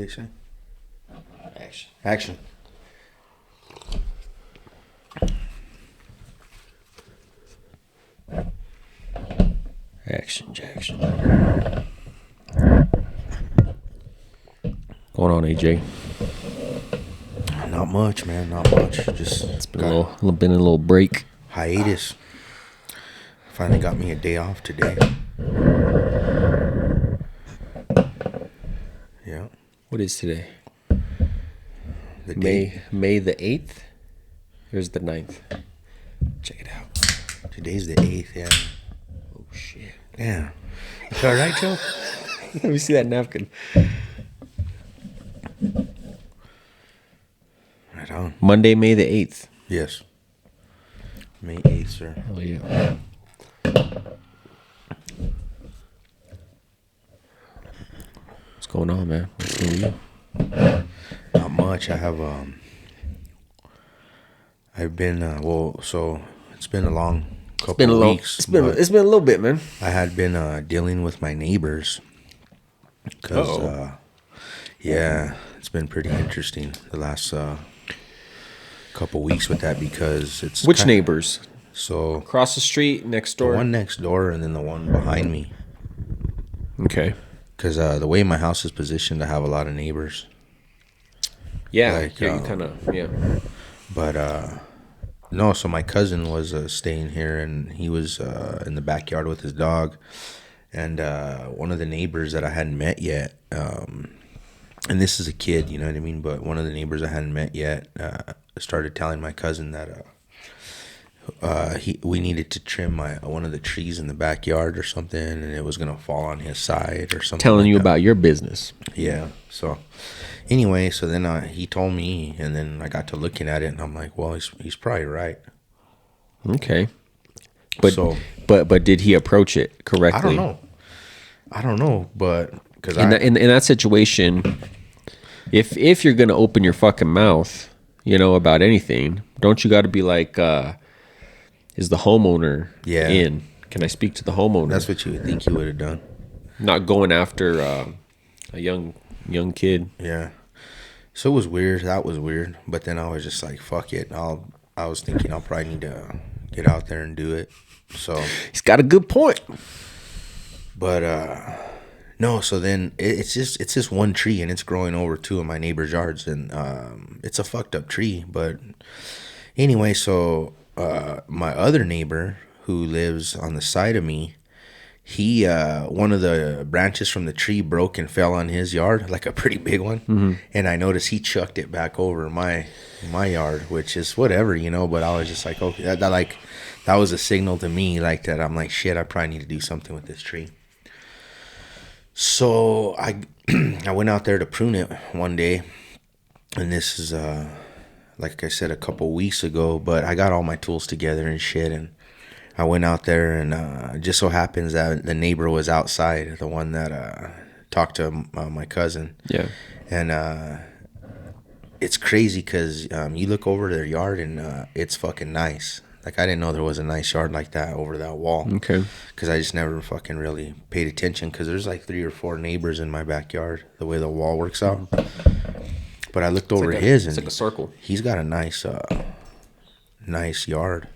they say? Action. Action. Action, Jackson. Going on, AJ? Not much, man. Not much. Just It's been a little break. hiatus. Finally got me a day off today. Yeah. What is today? The day. May the 8th? Here's the 9th. Check it out. Today's the 8th, yeah. Oh, shit. Yeah. It's all right, Joe? Let me see that napkin. Right on. Monday, May the 8th. Yes. May 8th, sir. Oh, yeah. What's going on, man? What's new with you? Not much. I have, I've been, so it's been a long couple of weeks. It's been a little bit, man. I had been dealing with my neighbors. Because, yeah, it's been pretty interesting the last couple weeks with that because it's... Which neighbors? So... Across the street, next door? The one next door and then the one behind me. Okay. Because the way my house is positioned, I have a lot of neighbors. Yeah, Like, yeah, you kind of, yeah. But, no, so my cousin was staying here and he was in the backyard with his dog. And one of the neighbors that I hadn't met yet, and this is a kid, you know what I mean? But one of the neighbors I hadn't met yet started telling my cousin that we needed to trim one of the trees in the backyard or something, and it was going to fall on his side or something. Telling like you that. about your business. Yeah. So anyway, so then he told me, and then I got to looking at it, and I'm like, well, he's probably right. Okay. But So- but did he approach it correctly? I don't know, but because In that situation, if you're gonna open your fucking mouth, about anything, don't you got to be like, is the homeowner Yeah. in? Can I speak to the homeowner? that's what you would think he would have done. Not going after a young kid. Yeah. So it was weird. That was weird. But then I was just like, fuck it. I was thinking I'll probably need to get out there and do it. So, He's got a good point. but no. So then it's just one tree and it's growing over two of my neighbors' yards and it's a fucked up tree. But anyway, so my other neighbor who lives on the side of me, he one of the branches from the tree broke and fell on his yard, like a pretty big one. Mm-hmm. And I noticed he chucked it back over my yard, which is whatever, But I was just like, okay, that was a signal to me, like that. I'm like, shit, I probably need to do something with this tree. So I went out there to prune it one day, and this is like I said a couple weeks ago. But I got all my tools together and shit, and I went out there, and it just so happens that the neighbor was outside, the one that talked to my cousin. Yeah. And it's crazy because you look over their yard, and it's fucking nice. Like, I didn't know there was a nice yard like that over that wall. Okay. Because I just never fucking really paid attention because there's like 3 or 4 neighbors in my backyard, the way the wall works out. But I looked over his, it's and like a circle. he's got a nice yard.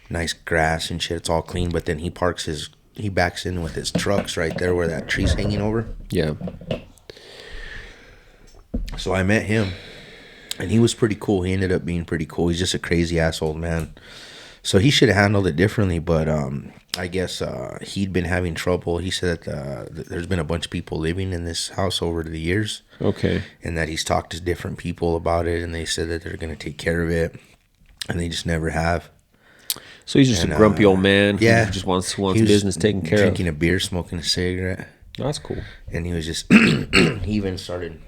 Nice grass and shit. It's all clean. But then he backs in with his trucks right there where that tree's hanging over. Yeah. So I met him, and he was pretty cool. He ended up being pretty cool. He's just a crazy ass old man. So he should have handled it differently, but I guess he'd been having trouble. He said that there's been a bunch of people living in this house over the years. Okay. And that he's talked to different people about it, and they said that they're going to take care of it, and they just never have. So he's just a grumpy old man. Yeah. Who just wants He was business taken care drinking a beer, smoking a cigarette. of. That's cool. And he was just, he even started,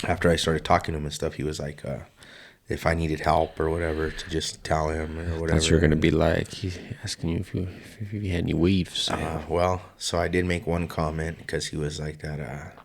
after I started talking to him and stuff, he was like, if I needed help or whatever, to just tell him or whatever. Thought you were going to be like, he's asking you if you had any weaves. Well, so I did make one comment because he was like that,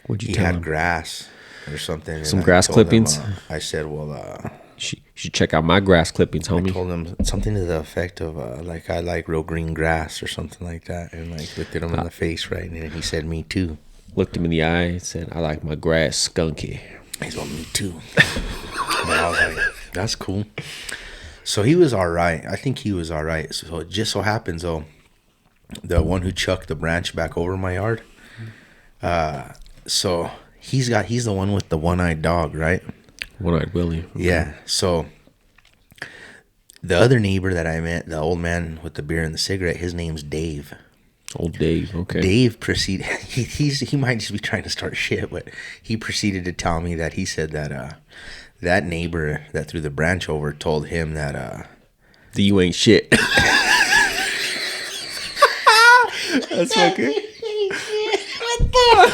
What'd you he tell had him? grass or something. Some and I grass told him, clippings? I said, well, You should check out my grass clippings, I homie. told him something to the effect of, like, I like real green grass or something like that. And, like, looked at him in the face, right? And he said, me too. looked him in the eye and said, "I like my grass skunky." He's on me too. But I was like, that's cool. So he was all right. I think he was all right. So it just so happens, though, the one who chucked the branch back over my yard. So he's the one with the one-eyed dog, right? One-eyed Willie. Okay. Yeah. So the other neighbor that I met, the old man with the beer and the cigarette, his name's Dave. Old Dave. Okay. Dave proceeded. He might just be trying to start shit, but he proceeded to tell me that he said that that neighbor that threw the branch over told him that you ain't shit. That's fucking. What the?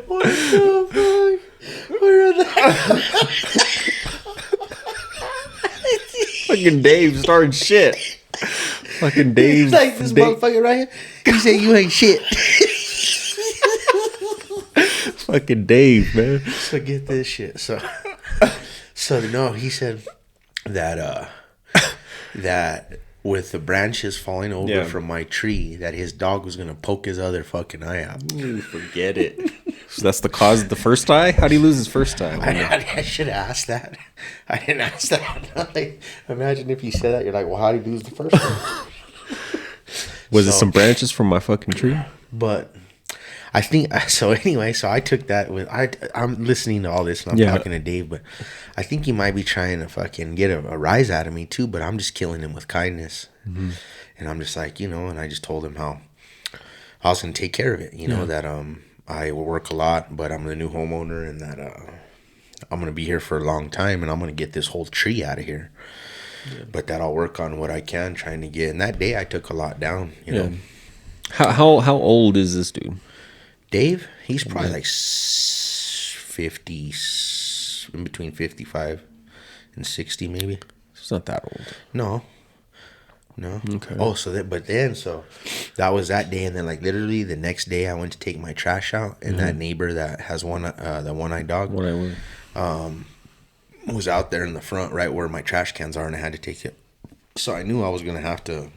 What the fuck? Where are the? Fucking Dave starting shit. Fucking Dave. Like this motherfucker right here. He said you ain't shit. Fucking Dave, man. So get this shit. So no, he said that that with the branches falling over from my tree, that his dog was gonna poke his other fucking eye out. You forget it. So that's the cause of the first eye? How'd he lose his first eye? I should have asked that. I didn't ask that. Like, imagine if you said that. You're like, well, how'd he lose the first one? Was it some branches from my fucking tree? But I think so. Anyway, so I took that with I'm listening to all this and I'm talking to Dave, but I think he might be trying to fucking get a rise out of me too. But I'm just killing him with kindness, and I'm just like, and I just told him how I was gonna take care of it. That I will work a lot, but I'm the new homeowner, and that I'm gonna be here for a long time, and I'm gonna get this whole tree out of here. Yeah. But that I'll work on what I can, trying to get. And that day I took a lot down. You know. How old is this dude? Dave, he's probably like 50, in between 55 and 60 maybe. It's not that old. No. Okay. Oh, so that was that day, and then like literally the next day I went to take my trash out, and that neighbor that has the one-eyed dog, was out there in the front, right where my trash cans are, and I had to take it. So I knew I was gonna have to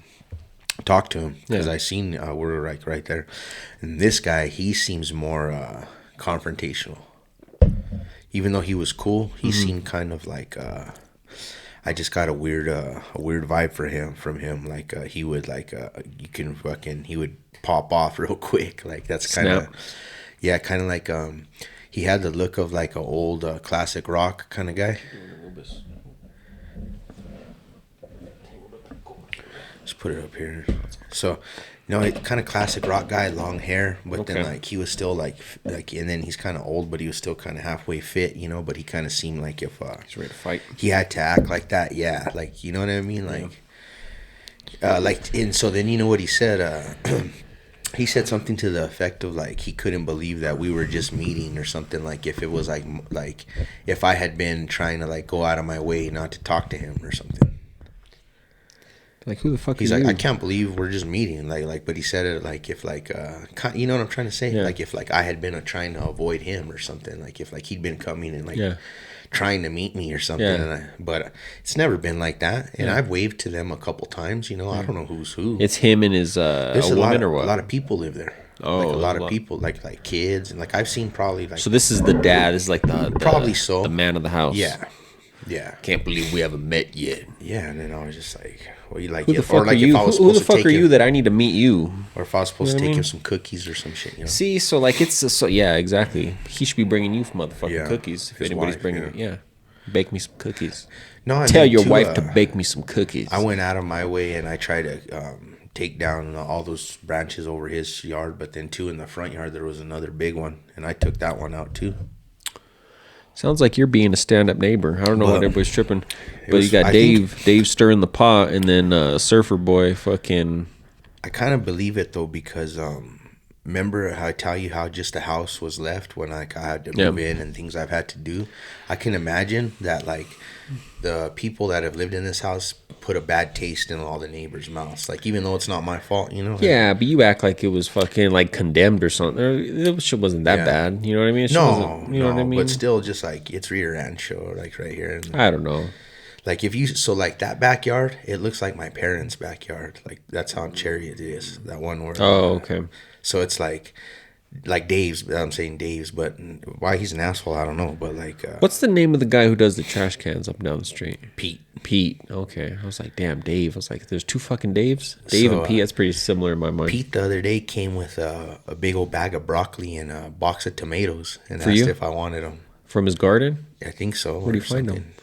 talk to him because I seen we're like right there, and this guy, he seems more confrontational. Even though he was cool, he seemed kind of like I just got a weird vibe from him. Like he would he would pop off real quick. Like that's kind of kind of like he had the look of like an old classic rock kind of guy. Just put it up here. So, kind of classic rock guy, long hair, but then like he was still like, and then he's kind of old, but he was still kind of halfway fit, but he kind of seemed like if he's ready to fight, he had to act like that, like you know what I mean, like, and so then you know what he said, he said something to the effect of like he couldn't believe that we were just meeting or something, like if it was like if I had been trying to like go out of my way not to talk to him or something. Like, who the fuck he's are like, you? I can't believe we're just meeting. Like, but he said it like if like, you know what I'm trying to say? Yeah. Like if like I had been trying to avoid him or something. Like if like he'd been coming and like trying to meet me or something. Yeah. But it's never been like that. And I've waved to them a couple times. I don't know who's who. It's him and his There's a woman or what? A lot of people live there. Oh, like a lot of people, like kids, and like I've seen probably like. So this is the dad. This is like the probably so the man of the house. Yeah. Can't believe we haven't met yet. Yeah, and then I was just like, well, you like, who the fuck are you? Who the fuck are you that I need to meet you? Or if I was supposed to take him some cookies or some shit, See, so like exactly. He should be bringing you motherfucking cookies if anybody's bringing bake me some cookies. No, tell your wife to bake me some cookies. I went out of my way and I tried to take down all those branches over his yard, but then too in the front yard there was another big one, and I took that one out too. Sounds like you're being a stand-up neighbor. I don't know what everybody's tripping, but you got Dave stirring the pot, and then Surfer Boy fucking. I kind of believe it though because remember how I tell you how just the house was left when I had to move in and things I've had to do. I can imagine that like the people that have lived in this house put a bad taste in all the neighbors' mouths. Like even though it's not my fault, Yeah, but you act like it was fucking like condemned or something. It shit wasn't that bad. You know what I mean? No, what I mean? But still, just like it's rear end show, like right here. I don't know. Like if you so like that backyard, it looks like my parents' backyard. Like that's how cherry it is. That one word. Oh, okay. So it's like Dave's. I'm saying Dave's, but why he's an asshole, I don't know. But like, What's the name of the guy who does the trash cans up and down the street? Pete. Pete. Okay. I was like, damn, Dave. I was like, there's two fucking Daves? Dave So, and Pete, that's pretty similar in my mind. Pete the other day came with a big old bag of broccoli and a box of tomatoes and For asked you? if I wanted them. From his garden? I think so. Where do you find them?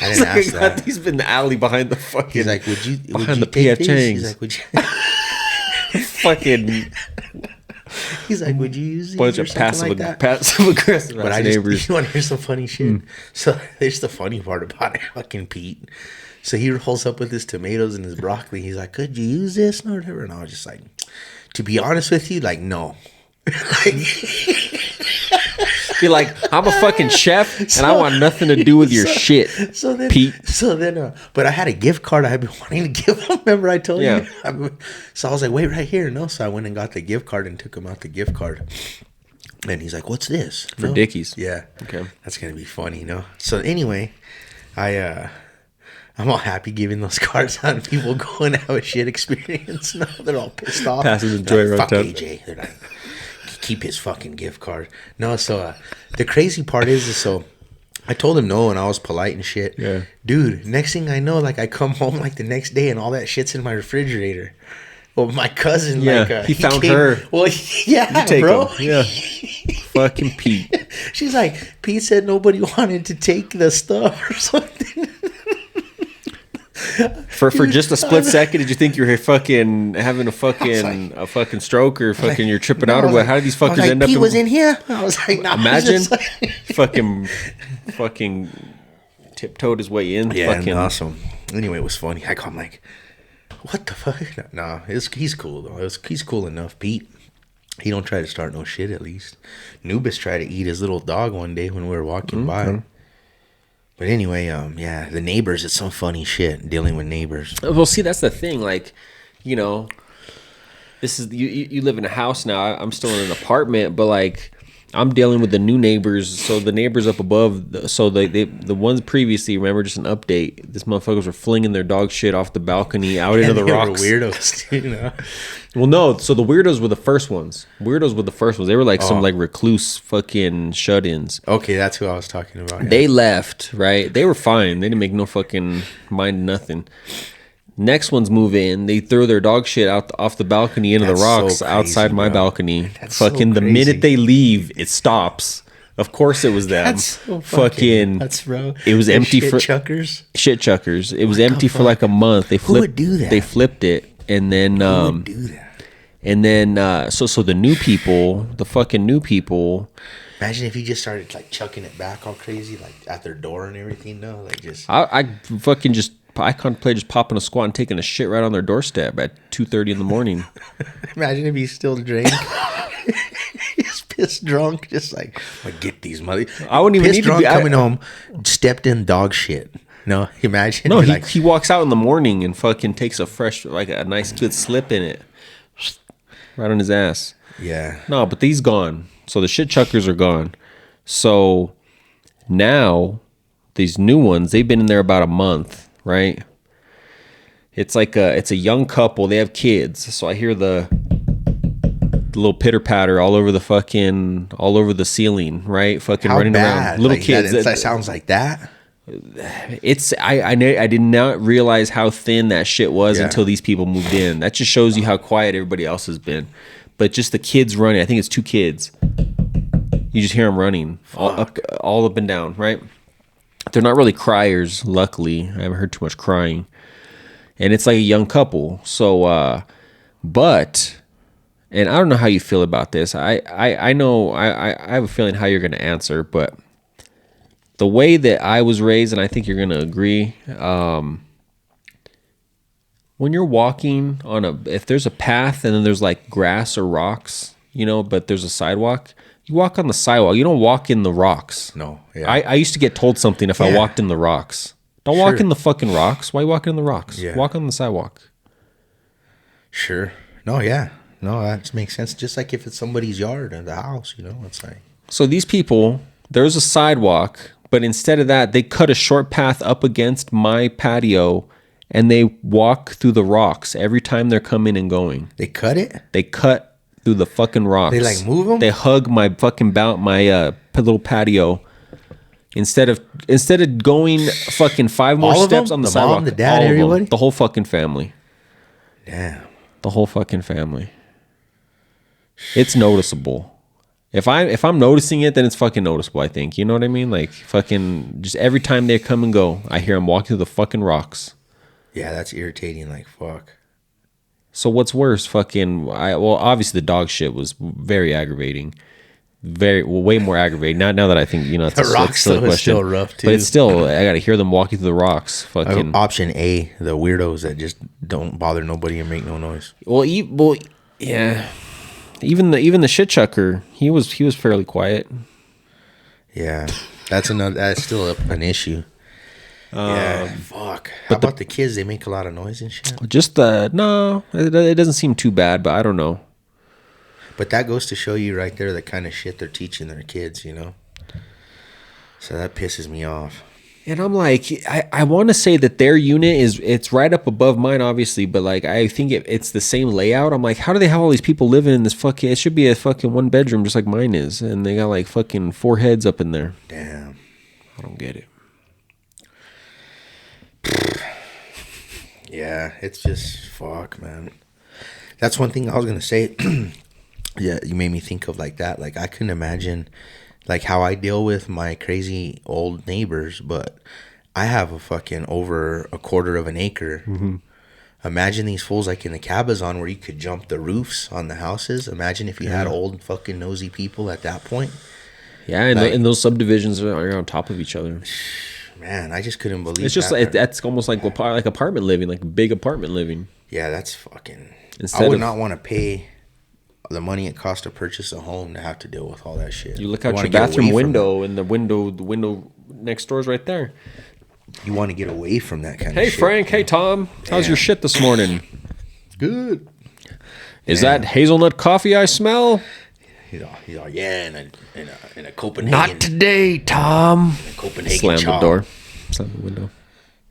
I didn't ask that. He's been in the alley behind the fucking... He's like, would you behind you the take P.F. these? Chang's. He's like, would you? fucking He's like, would you use these bunch or of something like that? passive aggressive But I neighbors. just, you want to hear some funny shit? So there's the funny part about it, fucking Pete. So he rolls up with his tomatoes and his broccoli. He's like, could you use this? And whatever. And I was just like, to be honest with you, like, no. Be like, I'm a fucking chef and I want nothing to do with your shit, Pete. But I had a gift card I had been wanting to give him. Remember I told Yeah. you? So I was like, wait right here. No. So I went and got the gift card and took him out the gift card. And he's like, what's this? For Dickies. Yeah. Okay. That's going to be funny, you know? So anyway, I'm all happy giving those cards out and people go and have a shit experience. No, they're all pissed off. Passing the They're joy like, right fuck up. AJ. They're like, keep his fucking gift card. No, so the crazy part is so I told him no and I was polite and shit. Yeah. Dude, next thing I know, like I come home like the next day and all that shit's in my refrigerator. Well, my cousin, Yeah, like he found her. Well, yeah, Take bro. him. Yeah. Fucking Pete. She's like, Pete said nobody wanted to take the stuff or something. For just a split second, did you think you were fucking having a fucking stroke or fucking you're tripping out or what? How did these fuckers end up? Pete was in here. I was like, nah, Imagine like, fucking tiptoed his way in. yeah, fucking awesome. Anyway, it was funny. I'm like, what the fuck? Nah, he's cool though. He's cool enough. Pete, he don't try to start no shit. At least Nubis tried to eat his little dog one day when we were walking by. But anyway, yeah, the neighbors, it's some funny shit dealing with neighbors. Well, see, that's the thing. Like, you know, this is you live in a house now. I'm still in an apartment, but like, I'm dealing with the new neighbors. So the neighbors up above, the ones previously, remember, just an update. This motherfuckers were flinging their dog shit off the balcony out into the rocks. They were weirdos, you know. Well, no. So the weirdos were the first ones. They were like some like recluse fucking shut-ins. Okay, that's who I was talking about. Yeah. They left, right? They were fine. They didn't make no fucking mind nothing. Next ones move in. They throw their dog shit out off the balcony into That's the rocks so crazy, outside my bro. balcony. That's so Fucking the crazy. minute they leave, it stops. Of course, it was them. That's so fucking. nuts, bro. It was The empty shit for chuckers. shit chuckers. It was empty for like a month. They flipped. would do that? They flipped it, and then Who would do that? and then so the new people, the fucking new people. Imagine if you just started like chucking it back all crazy, like at their door and everything. No, like just I contemplate just popping a squat and taking a shit right on their doorstep at 2:30 in the morning. imagine if he still drank. He's pissed drunk, just like I get these mother. I wouldn't even pissed need to drunk be- coming home, stepped in dog shit. No, imagine. No, You're he, like, he walks out in the morning and fucking takes a fresh, like a nice good slip in it. Right on his ass. yeah. No, but these gone. So the shit chuckers are gone. So now these new ones, they've been in there about a month, right? It's like it's a young couple. They have kids. So I hear the little pitter patter all over the ceiling, right? Fucking How running bad? around. Little Like, kids. That sounds like that. I did not realize how thin that shit was Yeah. until these people moved in. That just shows you how quiet everybody else has been. But just the kids running, I think it's 2 kids. You just hear them running all up and down, right? They're not really criers, luckily. I haven't heard too much crying. And it's like a young couple. So, but, and I don't know how you feel about this. I know, I have a feeling how you're going to answer, but the way that I was raised, and I think you're going to agree, when you're walking if there's a path and then there's like grass or rocks, you know, but there's a sidewalk, you walk on the sidewalk. You don't walk in the rocks. No, yeah. I used to get told something if I Yeah. walked in the rocks. Don't walk Sure. in the fucking rocks. Why walk in the rocks? Yeah. Walk on the sidewalk. Sure. No, yeah. No, that makes sense. Just like if it's somebody's yard or the house, you know, it's like So these people, there's a sidewalk, But instead of that, they cut a short path up against my patio, and they walk through the rocks every time they're coming and going. They cut it? They cut through the fucking rocks. They like move them? They hug my fucking my little patio. Instead of going fucking 5 more All of steps them? on the The sidewalk, mom, the dad, all of them. everybody? The whole fucking family. Damn. The whole fucking family. It's noticeable. If I'm noticing it, then it's fucking noticeable, I think. You know what I mean? Like fucking just every time they come and go, I hear them walking through the fucking rocks. Yeah, that's irritating like fuck. So what's worse? Well, obviously the dog shit was very aggravating. Way more aggravating. Now that I think, it's The rocks still a though is question. still rough, too. But it's still, I got to hear them walking through the rocks. Fucking. Option A, the weirdos that just don't bother nobody and make no noise. Well, yeah. Even the shit chucker, he was fairly quiet. Yeah, that's still an issue. Yeah, fuck. How about the kids? They make a lot of noise and shit. Just no, it doesn't seem too bad, but I don't know. But that goes to show you right there the kind of shit they're teaching their kids, So that pisses me off. And I'm like, I want to say that their unit it's right up above mine, obviously, but like I think it's the same layout. I'm like, how do they have all these people living in this fucking? It should be a fucking 1 bedroom just like mine is, and they got like fucking 4 heads up in there. Damn, I don't get it. Yeah, it's just fuck, man. That's one thing I was gonna say. Yeah, you made me think of like that. Like I couldn't imagine like how I deal with my crazy old neighbors, but I have a fucking over a quarter of an acre. Mm-hmm. Imagine these fools like in the Cabazon where you could jump the roofs on the houses. Imagine if you had old fucking nosy people at that point. Yeah, and those subdivisions are on top of each other. Man, I just couldn't believe it's just that. like that's almost like apartment living, like big apartment living. Yeah, that's fucking. Instead I would of- not want to pay the money it costs to purchase a home to have to deal with all that shit. You look out wanna your get away bathroom from window, and the window next door is right there. that. You want to get away from that kind Hey of shit. Frank, hey Tom, how's your shit this morning? Good. Is that hazelnut coffee I smell? He's all, yeah, in a Copenhagen. Not today, Tom. In a Copenhagen Slam chop. the door. Slam the window.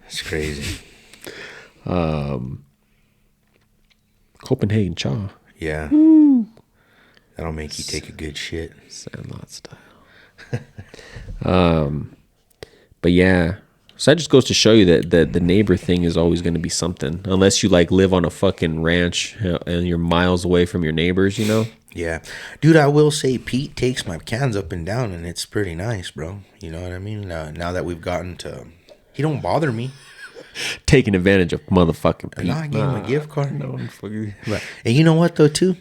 That's crazy. Copenhagen chaw. Yeah. That'll make you take a good shit. Sandlot style. But yeah. So that just goes to show you that the neighbor thing is always going to be something. Unless you like live on a fucking ranch and you're miles away from your neighbors, Yeah. Dude, I will say Pete takes my cans up and down and it's pretty nice, bro. You know what I mean? Now that we've gotten to... He don't bother me. Taking advantage of motherfucking Pete. And I gave him a gift card. No, fucking... And you know what, though, too?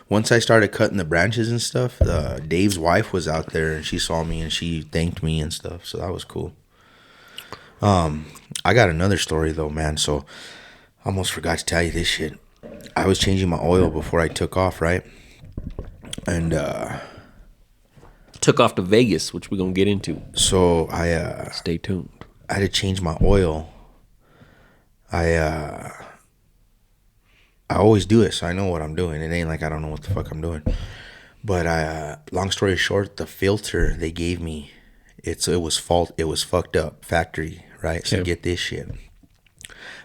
Once I started cutting the branches and stuff, Dave's wife was out there and she saw me and she thanked me and stuff. So that was cool. I got another story, though, man. So I almost forgot to tell you this shit. I was changing my oil before I took off, right? And Took off to Vegas, which we're going to get into. so I Stay tuned. had to change my oil. I always do it, so I know what I'm doing. It ain't like I don't know what the fuck I'm doing. But long story short, the filter they gave me, it was fucked up factory, right? So Okay. get this shit.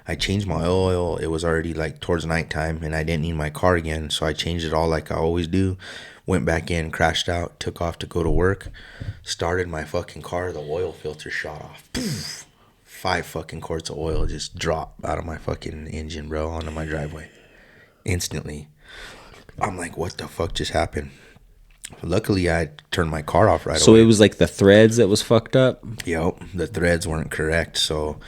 I changed my oil. It was already like towards nighttime, and I didn't need my car again, so I changed it all like I always do. Went back in, crashed out, took off to go to work. Started my fucking car. The oil filter shot off. Poof. 5 fucking quarts of oil just dropped out of my fucking engine, bro, onto my driveway. Instantly. I'm like, what the fuck just happened? Luckily, I turned my car off right away. So it was like the threads that was fucked up? Yep, the threads weren't correct, so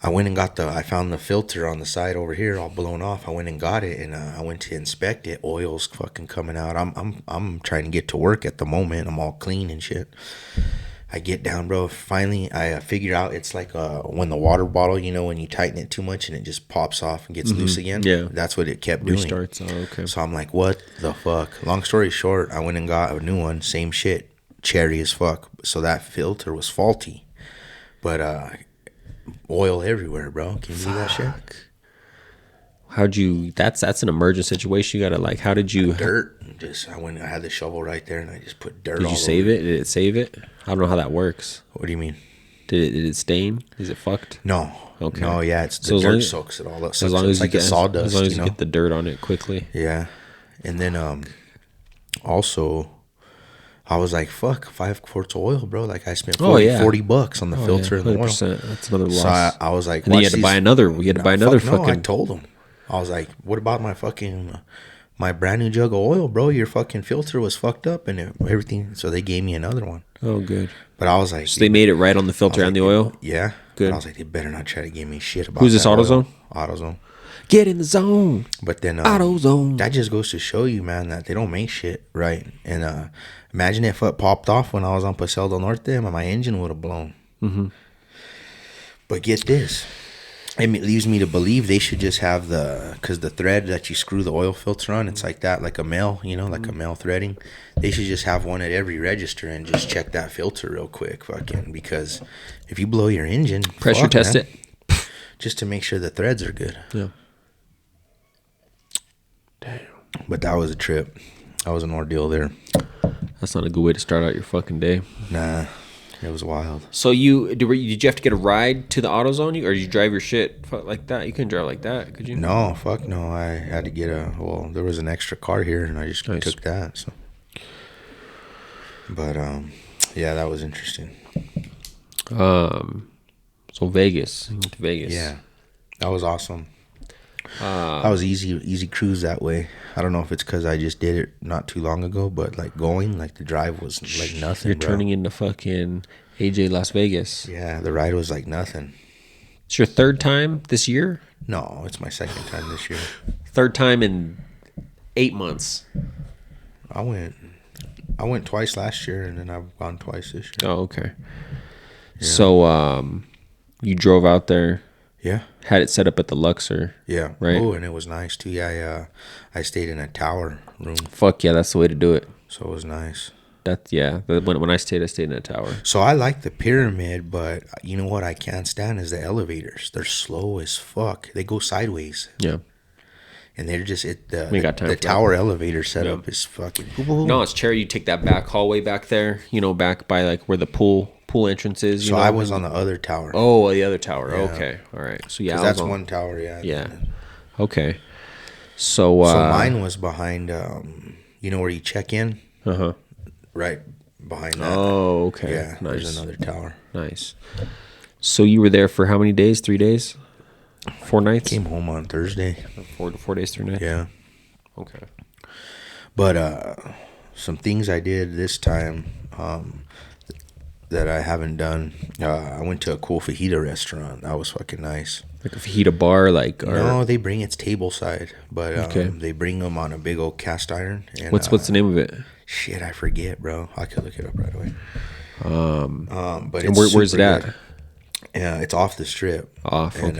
I went and I found the filter on the side over here all blown off. I went and got it, and I went to inspect it. Oil's fucking coming out. I'm trying to get to work at the moment. I'm all clean and shit. I get down, bro. Finally, I figure out it's like when the water bottle, when you tighten it too much and it just pops off and gets loose again. Yeah. That's what it kept doing. Restarts. Oh, okay. So I'm like, what the fuck? Long story short, I went and got a new one. Same shit. Cherry as fuck. So that filter was faulty. But oil everywhere, bro. Can you believe that shit? How'd you? That's an emergent situation. You gotta like. How did you? Dirt. I had the shovel right there, and I just put dirt. Did you save it? Did it save it? I don't know how that works. What do you mean? Did it stain? Is it fucked? No. Okay. No, yeah, it's the dirt soaks it all up. As long as you like get sawdust, as long as you get the dirt on it quickly. Yeah, and then also, I was like, "Fuck, 5 quarts of oil, bro!" Like I spent $40 on the filter and the oil. That's another loss. So I was like, and then you had to buy another. We had to buy another fucking. No, I told them. I was like, "What about my fucking my brand new jug of oil, bro? Your fucking filter was fucked up and everything." So they gave me another one. Oh, good. But I was like, so they made it right on the filter and the oil. Yeah, good. But I was like, they better not try to give me shit about. Who's this? AutoZone. AutoZone. Get in the zone. But then AutoZone. That just goes to show you, man, that they don't make shit right. And imagine if it popped off when I was on Paseo del Norte, and my engine would have blown. Mm-hmm. But get this. It leaves me to believe they should just have because the thread that you screw the oil filter on, it's like that, like a male, like a male threading. They should just have one at every register and just check that filter real quick, fucking, because if you blow your engine, pressure test it, just to make sure the threads are good. Yeah. Damn. But that was a trip. That was an ordeal there. That's not a good way to start out your fucking day. Nah. It was wild. So did you have to get a ride to the AutoZone, or did you drive your shit like that? You couldn't drive like that, could you? No, fuck no. I had to get there was an extra car here, and I just took that. So, but yeah, that was interesting. So Vegas, you went to Vegas. Yeah, that was awesome. That was easy cruise that way. I don't know if it's because I just did it not too long ago, but like the drive was like nothing. You're turning into fucking AJ Las Vegas. Yeah, the ride was like nothing. It's your third time this year? No, it's my second time this year. Third time in 8 months. I went twice last year, and then I've gone twice this year. Oh, okay. Yeah. So you drove out there. Yeah. Had it set up at the Luxor. Yeah. Right. Oh, and it was nice too. Yeah, I stayed in a tower room. Fuck yeah, that's the way to do it. So it was nice. When I stayed in a tower. So I like the pyramid, but you know what I can't stand is the elevators. They're slow as fuck. They go sideways. Yeah. And they're just the tower elevator setup is fucking. No, it's cherry. You take that back hallway back there. Back by like where the pool entrance is. So I was on the other tower. Oh, the other tower. Yeah. Okay, all right. So yeah, that's one tower. Yeah. Yeah. Okay. So mine was behind. Where you check in. Right behind that. Oh, okay. Yeah. Nice. There's another tower. Nice. So you were there for how many days? 3 days? 4 nights? Came home on Thursday. 4 days, 3 nights? Yeah. Okay. But some things I did this time that I haven't done. I went to a cool fajita restaurant. That was fucking nice. Like a fajita bar? No, they bring it's table side. But they bring them on a big old cast iron. And, what's the name of it? Shit, I forget, bro. I could look it up right away. But and where's it at? Yeah, it's off the strip. Okay. And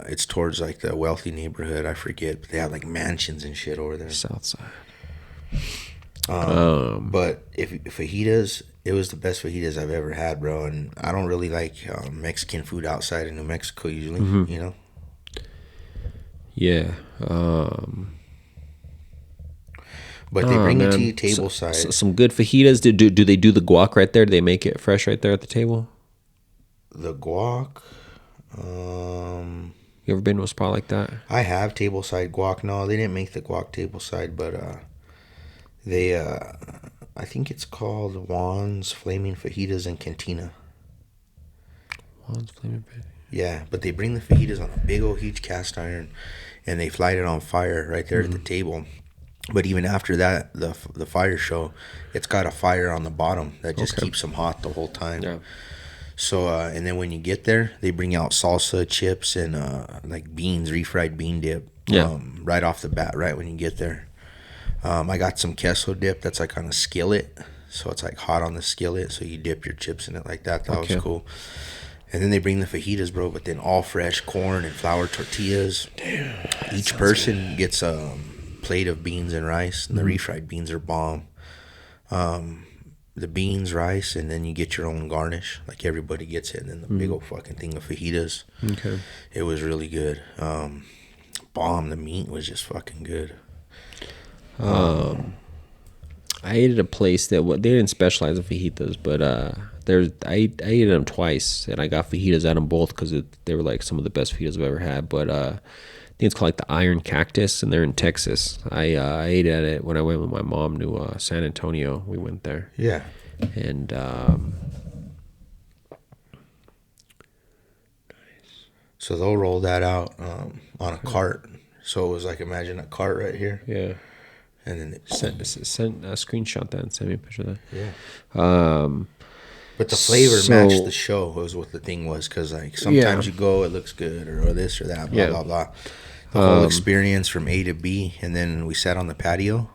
it's towards like the wealthy neighborhood. I forget, but they have like mansions and shit over there. South side. But if fajitas, it was the best fajitas I've ever had, bro. And I don't really like Mexican food outside of New Mexico usually, Yeah. But they bring it to you table side. Some good fajitas. Do they do the guac right there? Do they make it fresh right there at the table? The guac. You ever been to a spot like that? I have table side guac. No, they didn't make the guac table side, but they I think it's called Juan's Flaming Fajitas and Cantina. Juan's Flaming Fajitas. Yeah, but they bring the fajitas on a big old huge cast iron, and they light it on fire right there at the table. But even after that, the fire show, it's got a fire on the bottom that just keeps them hot the whole time. Yeah. So, and then when you get there, they bring out salsa, chips, and like beans, refried bean dip. Yeah. Right off the bat, right when you get there. I got some queso dip that's like on a skillet. So it's like hot on the skillet. So you dip your chips in it like that. That was cool. And then they bring the fajitas, bro, but then all fresh corn and flour tortillas. Damn. Each person gets a plate of beans and rice, and the refried beans are bomb. The beans, rice, and then you get your own garnish. Like everybody gets it, and then the big old fucking thing of fajitas. Okay. It was really good. bomb. The meat was just fucking good. I ate at a place that they didn't specialize in fajitas, but I ate them twice, and I got fajitas at them both because they were like some of the best fajitas I've ever had. But I think it's called like the Iron Cactus, and they're in Texas. I ate at it when I went with my mom to San Antonio. We went there, Yeah. and So they'll roll that out on a cart. So it was like, imagine a cart right here, yeah, and then send a screenshot that and send me a picture of that. yeah. But the flavor So- matched the show was what the thing was, because like sometimes you go, it looks good, or this or that, blah Yeah. blah blah. The whole experience from A to B, and then we sat on the patio.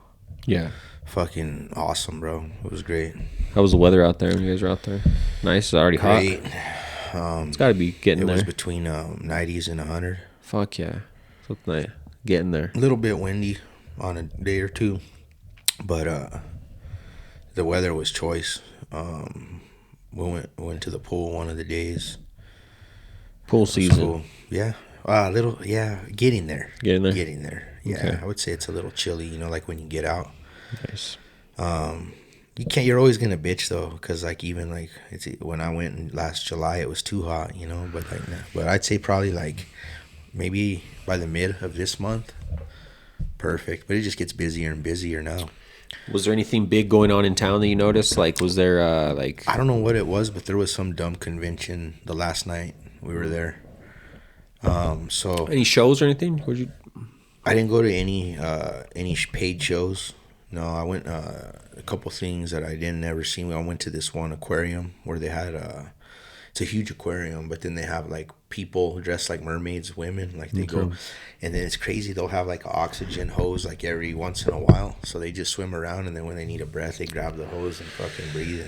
Yeah. Fucking awesome, bro. It was great. How was the weather out there when you guys were out there? Nice. It's already Great. hot. It's got to be getting It there. was between 90s and 100. Fuck yeah. So it's nice. Getting there. A little bit windy on a day or two, but the weather was choice. We went to the pool one of the days. Pool It was season. cool. Yeah. Getting there. Getting there? Getting there. Yeah, Okay. I would say it's a little chilly, like when you get out. Nice. You're always gonna bitch though, because like even like when I went in last July, it was too hot, but like, nah. But I'd say probably like maybe by the mid of this month, perfect. But it just gets busier and busier now. Was there anything big going on in town that you noticed? Like, was there I don't know what it was, but there was some dumb convention the last night we were there. So any shows or anything? Would you? I didn't go to any paid shows. No, I went a couple things that I didn't ever see. I went to this one aquarium where they had it's a huge aquarium, but then they have like people dressed like mermaids, women, like they go, and then it's crazy. They'll have like an oxygen hose like every once in a while, so they just swim around, and then when they need a breath, they grab the hose and fucking breathe,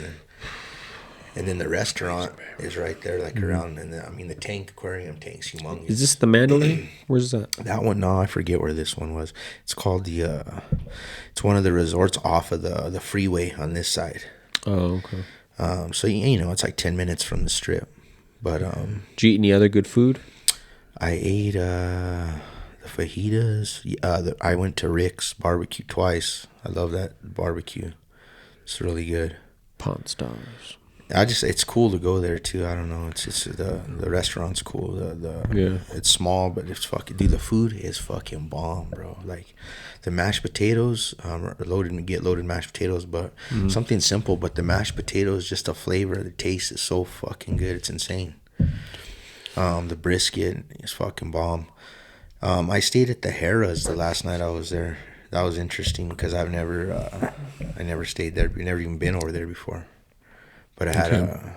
and then the restaurant is right there, like around, and the aquarium tank's humongous. Is this the Mandalay? Where's that? That one, no, I forget where this one was. It's called it's one of the resorts off of the freeway on this side. Oh, okay. So it's like 10 minutes from the strip. But Did you eat any other good food? I ate the fajitas. I went to Rick's barbecue twice. I love that barbecue. It's really good. Pawn Stars. It's cool to go there too. I don't know. It's just the restaurant's cool. Yeah. It's small, but it's fucking, dude, the food is fucking bomb, bro. Like the mashed potatoes, loaded mashed potatoes, but something simple. But the mashed potatoes, just the flavor, the taste is so fucking good. It's insane. The brisket is fucking bomb. I stayed at the Harrah's the last night I was there. That was interesting because I never stayed there. We never even been over there before. But I had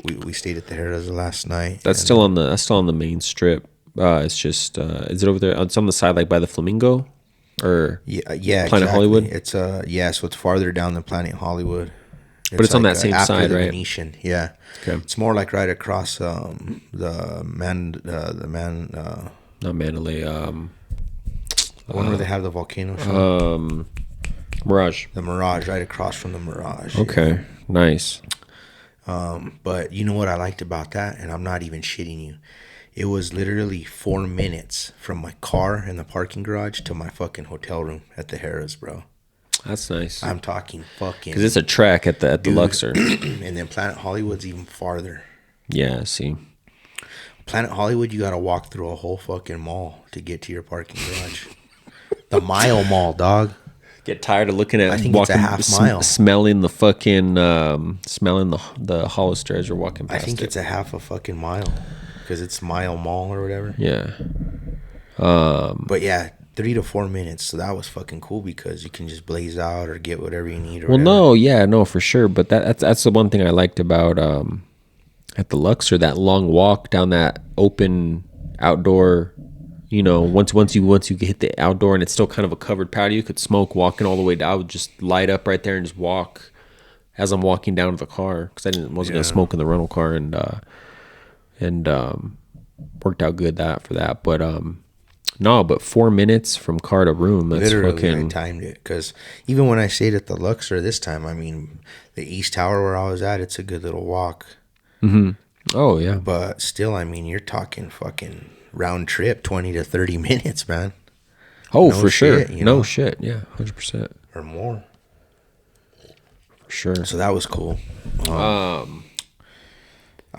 we stayed at the Harrah's the last night. That's still on the main strip. It's just is it over there? It's on the side, like by the Flamingo, or Yeah, Planet exactly. Hollywood? It's so it's farther down than Planet Hollywood. But it's on that same after side, the right? Venetian, yeah. Okay. It's more like right across Not Mandalay. the one where they have the volcano show. Mirage. The Mirage, right across from the Mirage. Okay, nice. But you know what I liked about that, and I'm not even shitting you. It was literally 4 minutes from my car in the parking garage to my fucking hotel room at the Harrah's, bro. That's nice. I'm talking fucking. Because it's a track at the Dude. Luxor. And then Planet Hollywood's even farther. Yeah, see. Planet Hollywood, you gotta walk through a whole fucking mall to get to your parking garage. The Mile Mall, dog. Get tired of looking at I think walking, it's a half mile. smelling the fucking smelling the Hollister as you're walking I past think it. it's a half a fucking mile because it's Mile Mall or whatever. Yeah. But yeah, 3 to 4 minutes. So that was fucking cool because you can just blaze out or get whatever you need. Or Well, whatever. no, for sure. But that's the one thing I liked about at the Luxor, that long walk down that open outdoor. Once you hit the outdoor and it's still kind of a covered patio, you could smoke walking all the way down. I would just light up right there and just walk as I'm walking down to the car because wasn't gonna smoke in the rental car, and worked out good for that. But no, but 4 minutes from car to room. That's Literally, fucking. I timed it because even when I stayed at the Luxor this time, the East Tower where I was at, it's a good little walk. Oh yeah. But still, you're talking fucking round trip, 20 to 30 minutes, man, Oh, No for sure. shit, you No know? shit. Yeah, 100%. or more. For sure. So that was cool. I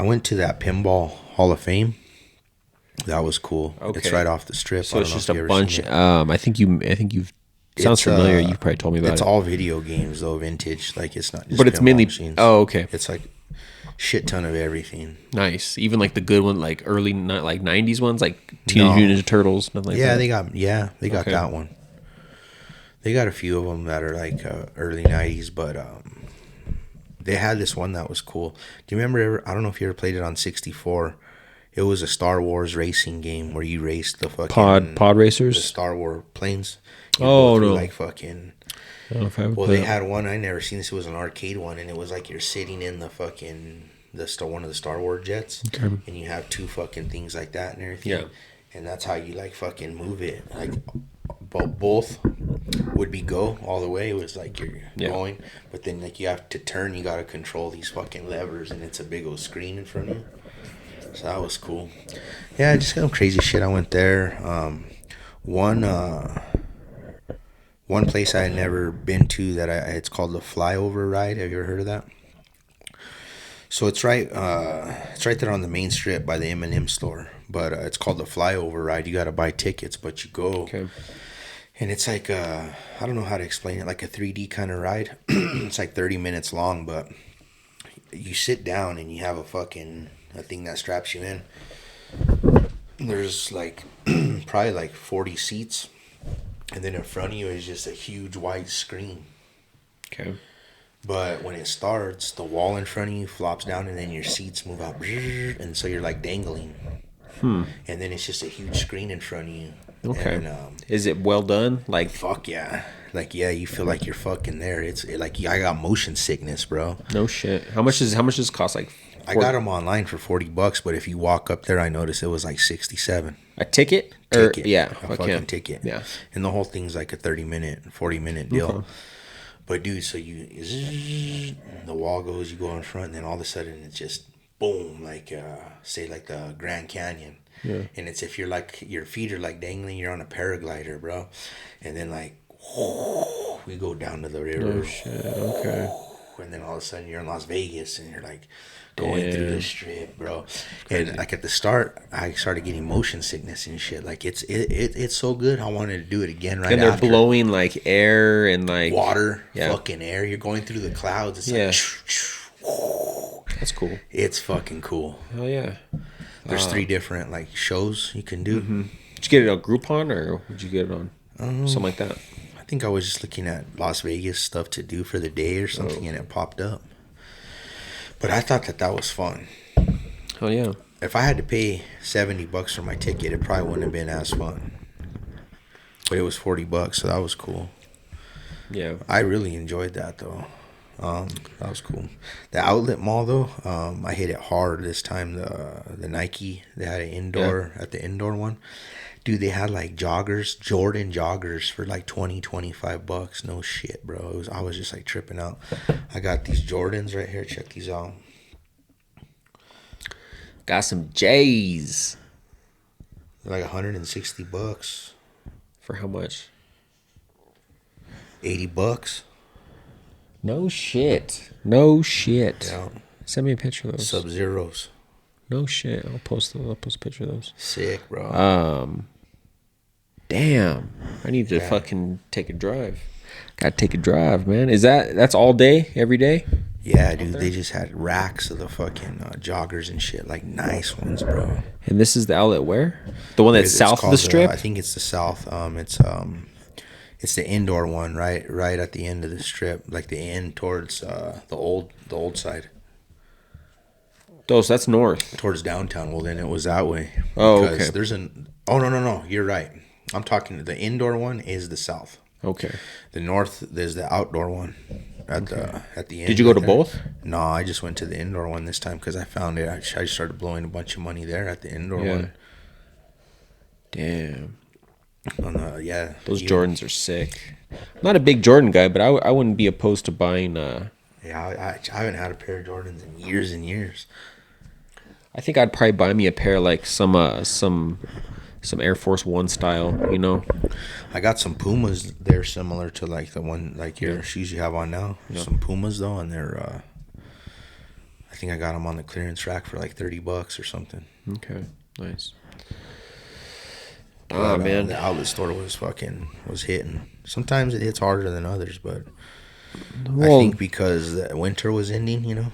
went to that Pinball Hall of Fame. That was cool. It's Okay. right off the strip. So I it's don't know just if a you ever bunch. seen it. I think you've. Sounds It's, familiar. You probably told me about It's it. all video games though, vintage. Like it's not just But it's pinball mainly. machines. Oh, okay. It's like shit ton of everything. Nice. Even like the good one, like early like 90s ones, like Teenage No. Mutant Ninja Turtles, nothing like Yeah, that. they got Okay. that one. They got a few of them that are like early '90s, but they had this one that was cool. Do you remember? I don't know if you ever played it on 64. It was a Star Wars racing game where you raced the fucking Pod the racers. Star Wars planes. You Oh, go through no. like fucking. I don't know if I ever Well, played they it. had one. I never seen this. It was an arcade one, and it was like you're sitting in the fucking one of the Star Wars jets, Okay. and you have two fucking things like that and everything. Yeah. And that's how you like fucking move it. Like both would be go all the way. It was like you're Yeah. going, but then like you have to turn. You got to control these fucking levers, and it's a big old screen in front of you. So that was cool. Yeah, just some crazy shit. I went there. One place I had never been to that it's called the Flyover Ride. Have you ever heard of that? So it's right there on the main strip by the M&M store. But it's called the Flyover Ride. You got to buy tickets, but you go. Okay. And it's like I don't know how to explain it, like a 3D kind of ride. It's like 30 minutes long, but you sit down and you have a thing that straps you in. There's like probably like 40 seats, and then in front of you is just a huge wide screen. Okay. But when it starts, the wall in front of you flops down, and then your seats move out, and so you're like dangling. And then it's just a huge screen in front of you. Okay. And, Is it well done? Like, fuck yeah. Like, yeah, you feel like you're fucking there. Like, I got motion sickness, bro. no shit. How much does it cost? Like, I got them online for $40, but if you walk up there, I noticed it was like 67. a ticket? Ticket. Yeah. A fucking ticket. Yeah. And the whole thing's like a 40-minute deal. Okay. But dude, so the wall goes, you go in front, and then all of a sudden it's just boom, like say like the Grand Canyon. Yeah. And it's if you're like your feet are like dangling, you're on a paraglider, bro. And then like we go down to the river. Oh shit. Okay. And then all of a sudden you're in Las Vegas and you're like going through the strip, bro. And like at the start, I started getting motion sickness and shit. Like it's so good. I wanted to do it again right And they're after. blowing like air and like Water, Yeah. fucking air. You're going through the clouds. It's Yeah. like That's cool. it's fucking cool. Hell yeah. There's 3 different like shows you can do. Did you get it on Groupon or would you get it on something like that? I think I was just looking at Las Vegas stuff to do for the day or something, and it popped up. But I thought that was fun. Hell yeah. If I had to pay $70 for my ticket, it probably wouldn't have been as fun. But it was $40, so that was cool. Yeah. I really enjoyed that though. That was cool. The outlet mall though, I hit it hard this time. The Nike, they had an indoor at the indoor one. Dude, they had like joggers, Jordan joggers for like $20-$25. No shit, bro. I was just like tripping out. I got these Jordans right here. Check these out. Got some J's. They're like $160. For how much? $80. No shit. No shit. Yeah. Send me a picture of those. Sub-Zeros. No shit. I'll post a picture of those. Sick, bro. Damn. I need to fucking take a drive. Gotta take a drive, man. That's all day, every day? Yeah, dude, they just had racks of the fucking joggers and shit, like nice ones, bro. And this is the outlet where? The one that's It's south of called, the strip? I think it's the south. It's the indoor one, right at the end of the strip, like the end towards the old side, Oh, so that's north. towards downtown. Well, then it was that way. Oh, Because okay. no, you're right. I'm talking. The indoor one is the south. Okay. The north, there's the outdoor one at the end. Did you go to there. both? No, I just went to the indoor one this time because I found it. I just started blowing a bunch of money there at the indoor Yeah. one. Damn. Those Jordans are sick. I'm not a big Jordan guy, but I wouldn't be opposed to buying. Yeah, I haven't had a pair of Jordans in years and years. I think I'd probably buy me a pair like some some Air Force One style, you know. I got some Pumas. They're similar to like the one like your shoes you have on now. Yeah. Some Pumas though, and they're. I think I got them on the clearance rack for like $30 or something. Okay, nice. Man, the outlet store was hitting. Sometimes it hits harder than others, but I think because the winter was ending, you know.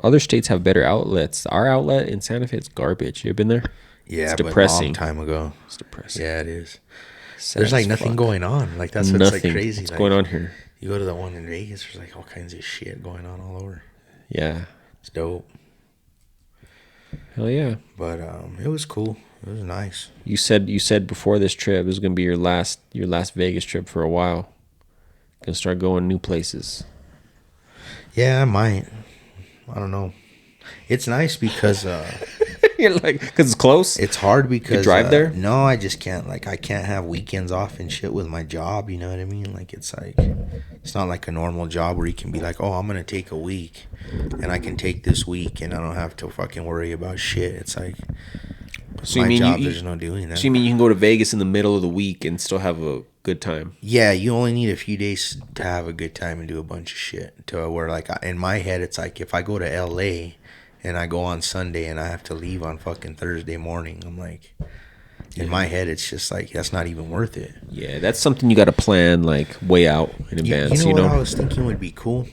Other states have better outlets. Our outlet in Santa Fe is garbage. You ever been there? Yeah, it's but depressing. A long time ago. It's depressing. Yeah, it is. Sad There's like as nothing fuck. going on. Like that's what's like crazy. What's like, going on here? You go to the one in Vegas, there's like all kinds of shit going on all over. Yeah, it's dope. Hell yeah. But it was cool. It was nice. You said before this trip it was gonna be your last Vegas trip for a while. Gonna start going new places. Yeah, I might. I don't know. It's nice because you're like, because it's close. It's hard because you drive there. No, I just can't. Like, I can't have weekends off and shit with my job. You know what I mean? Like, it's not like a normal job where you can be like, oh, I'm gonna take a week, and I can take this week, and I don't have to fucking worry about shit. It's like, so my you mean job, there's no doing that. So you mean you can go to Vegas in the middle of the week and still have a good time? Yeah, you only need a few days to have a good time and do a bunch of shit. To where, like, in my head, it's like if I go to LA and I go on Sunday and I have to leave on fucking Thursday morning, I'm like, in my head, it's just like that's not even worth it. Yeah, that's something you got to plan like way out in advance. You know what I was thinking would be cool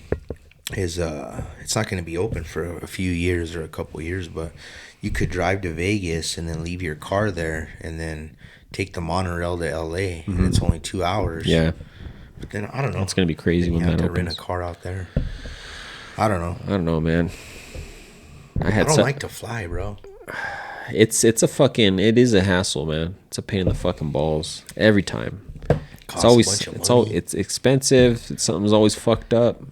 is it's not going to be open for a few years or a couple years, but you could drive to Vegas and then leave your car there and then take the monorail to LA, and it's only 2 hours. Yeah, but then I don't know. It's gonna be crazy when you that have to opens. rent a car out there. I don't know, man. I don't like to fly, bro. It is a hassle, man. It's a pain in the fucking balls every time. It's expensive. Something's always fucked up.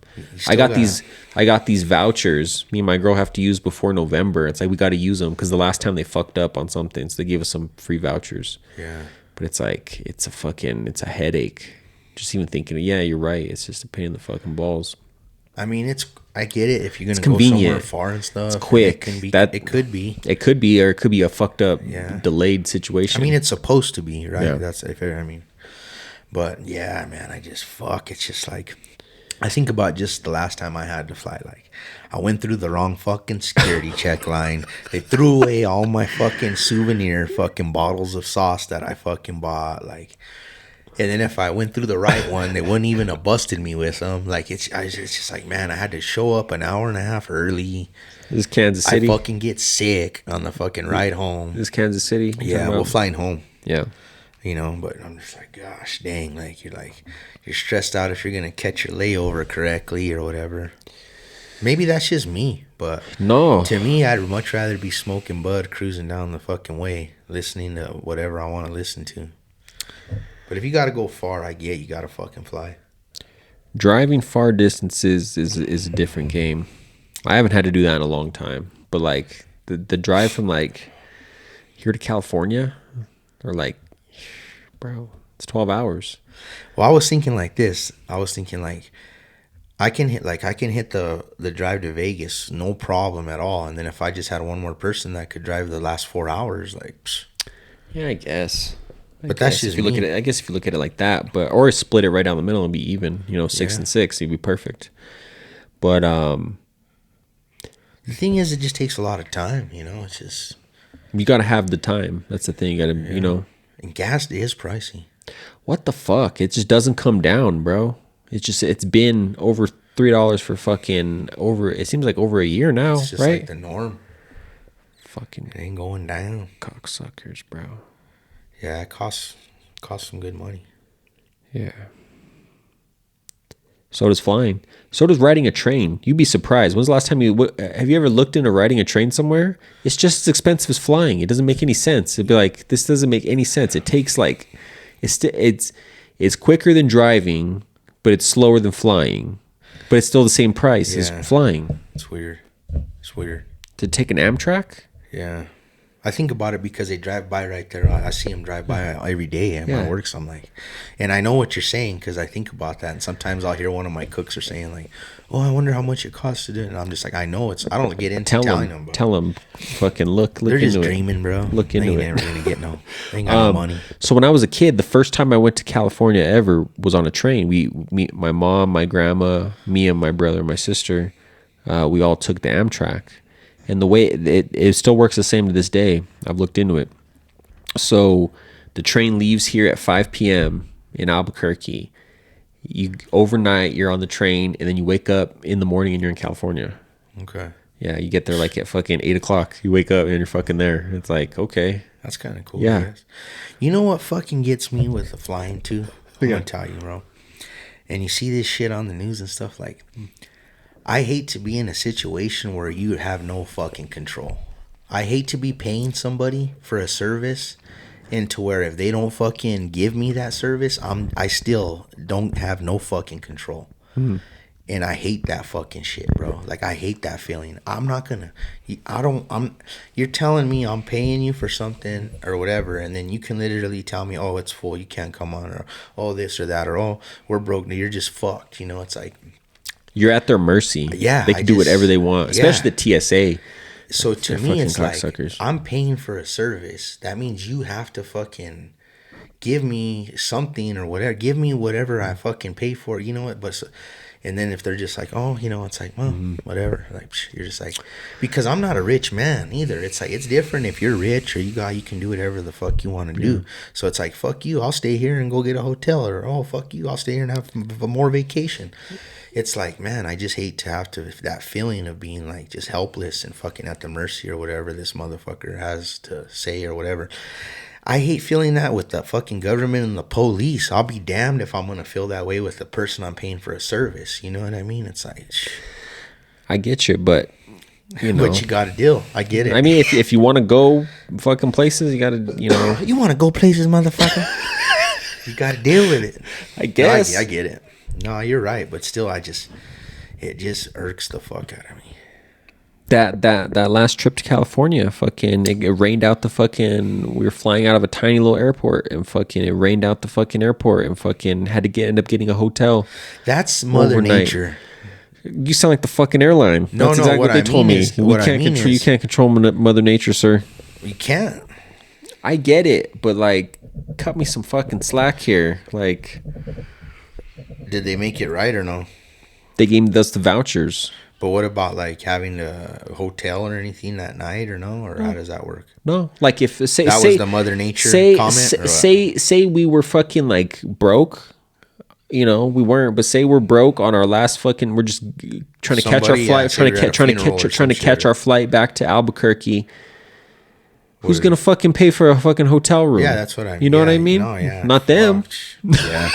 I got these vouchers me and my girl have to use before November. It's like we got to use them because the last time they fucked up on something, so they gave us some free vouchers. Yeah, but it's like it's a headache. Just even thinking, yeah, you're right. It's just a pain in the fucking balls. I mean, I get it if you're gonna go somewhere far and stuff. It's quick. It could be, or it could be a fucked up, delayed situation. I mean, it's supposed to be, right? Yeah. That's fair. I mean, but yeah, man, it's just like I think about just the last time I had to fly. Like, I went through the wrong fucking security check line. They threw away all my fucking souvenir fucking bottles of sauce that I fucking bought. Like. And then if I went through the right one, they wouldn't even have busted me with them. Like, it's just like, man, I had to show up an hour and a half early. This is Kansas City. I fucking get sick on the fucking ride home. This is Kansas City. Yeah, we're flying home. Yeah. You know, but I'm just like, gosh dang, you're stressed out if you're going to catch your layover correctly or whatever. Maybe that's just me, but no. To me, I'd much rather be smoking bud, cruising down the fucking way, listening to whatever I want to listen to. But if you got to go far, I get you got to fucking fly. Driving far distances is a different game. I haven't had to do that in a long time. But like the drive from like here to California, or like, bro, it's 12 hours. Well, I was thinking like this. I was thinking like I can hit the drive to Vegas no problem at all. And then if I just had one more person that could drive the last 4 hours, like, psh. Yeah, I guess. But that's just if you look at it. I guess if you look at it like that, or split it right down the middle and be even. 6 and 6, it'd be perfect. But the thing is, it just takes a lot of time. It's just you got to have the time. That's the thing. You got to, And gas is pricey. What the fuck? It just doesn't come down, bro. It's been over $3 for fucking over. It seems like over a year now, it's just right? Like the norm. Fucking it ain't going down. Cocksuckers, bro. Yeah, it costs some good money. Yeah. So does flying. So does riding a train. You'd be surprised. When's the last time have you ever looked into riding a train somewhere? It's just as expensive as flying. It doesn't make any sense. It'd be like, this doesn't make any sense. It takes like, it's quicker than driving, but it's slower than flying. But it's still the same price as flying. It's weird. To take an Amtrak? Yeah. I think about it because they drive by right there. I see them drive by every day at my work. So I'm like, and I know what you're saying because I think about that. And sometimes I'll hear one of my cooks are saying like, "Oh, I wonder how much it costs to do it." And I'm just like, I know it's. I don't get into telling them. Bro. Tell them, fucking look They're into just it. dreaming, bro. Look into they it. ain't never gonna get no. They ain't got no money. So when I was a kid, the first time I went to California ever was on a train. My mom, my grandma, me, and my brother, and my sister, we all took the Amtrak. And the way it still works the same to this day. I've looked into it. So the train leaves here at 5 p.m. in Albuquerque. Overnight, you're on the train, and then you wake up in the morning and you're in California. Okay. Yeah, you get there like at fucking 8 o'clock. You wake up and you're fucking there. It's like, okay. That's kind of cool. Yeah. I guess. You know what fucking gets me with the flying too? I'm gonna tell you, bro. And you see this shit on the news and stuff like. I hate to be in a situation where you have no fucking control. I hate to be paying somebody for a service into where if they don't fucking give me that service, I still don't have no fucking control. And I hate that fucking shit, bro. Like I hate that feeling. You're telling me I'm paying you for something or whatever, and then you can literally tell me, "Oh, it's full, you can't come on," or "Oh, this or that," or "Oh, we're broke." You're just fucked. You know, it's like you're at their mercy. Yeah, they can do whatever they want, especially the TSA. So to me, it's like cocksuckers. I'm paying for a service. That means you have to fucking give me something or whatever. Give me whatever I fucking pay for. You know what? But and then if they're just like, oh, you know, it's like, well, whatever. Like you're just like, because I'm not a rich man either. It's like it's different if you're rich or you can do whatever the fuck you want to do. So it's like, fuck you, I'll stay here and go get a hotel, or oh fuck you, I'll stay here and have more vacation. It's like, man, I just hate to have that feeling of being like just helpless and fucking at the mercy or whatever this motherfucker has to say or whatever. I hate feeling that with the fucking government and the police. I'll be damned if I'm going to feel that way with the person I'm paying for a service. You know what I mean? It's like, I get you, but you know. But you got to deal. I get it. I mean, if you want to go fucking places, you got to, you know. You want to go places, motherfucker? You got to deal with it. I guess. I get it. No, you're right, but still, it just irks the fuck out of me. That last trip to California, fucking, it rained out the fucking. We were flying out of a tiny little airport, and fucking, it rained out the fucking airport, and fucking had to end up getting a hotel. That's Mother Nature. You sound like the fucking airline. No, That's exactly what they told me. You can't control Mother Nature, sir. You can't. I get it, but like, cut me some fucking slack here, like. Did they make it right or no? They gave us the vouchers. But what about like having a hotel or anything that night or no? Or how does that work? No. Like if was the Mother Nature comment? Say we were fucking like broke. You know, we weren't, but say we're broke on our last fucking, we're just trying to catch our flight, trying to catch our flight back to Albuquerque. Who's gonna fucking pay for a fucking hotel room? Yeah, that's what I mean. You know what I mean? No, yeah. Not them. Yeah.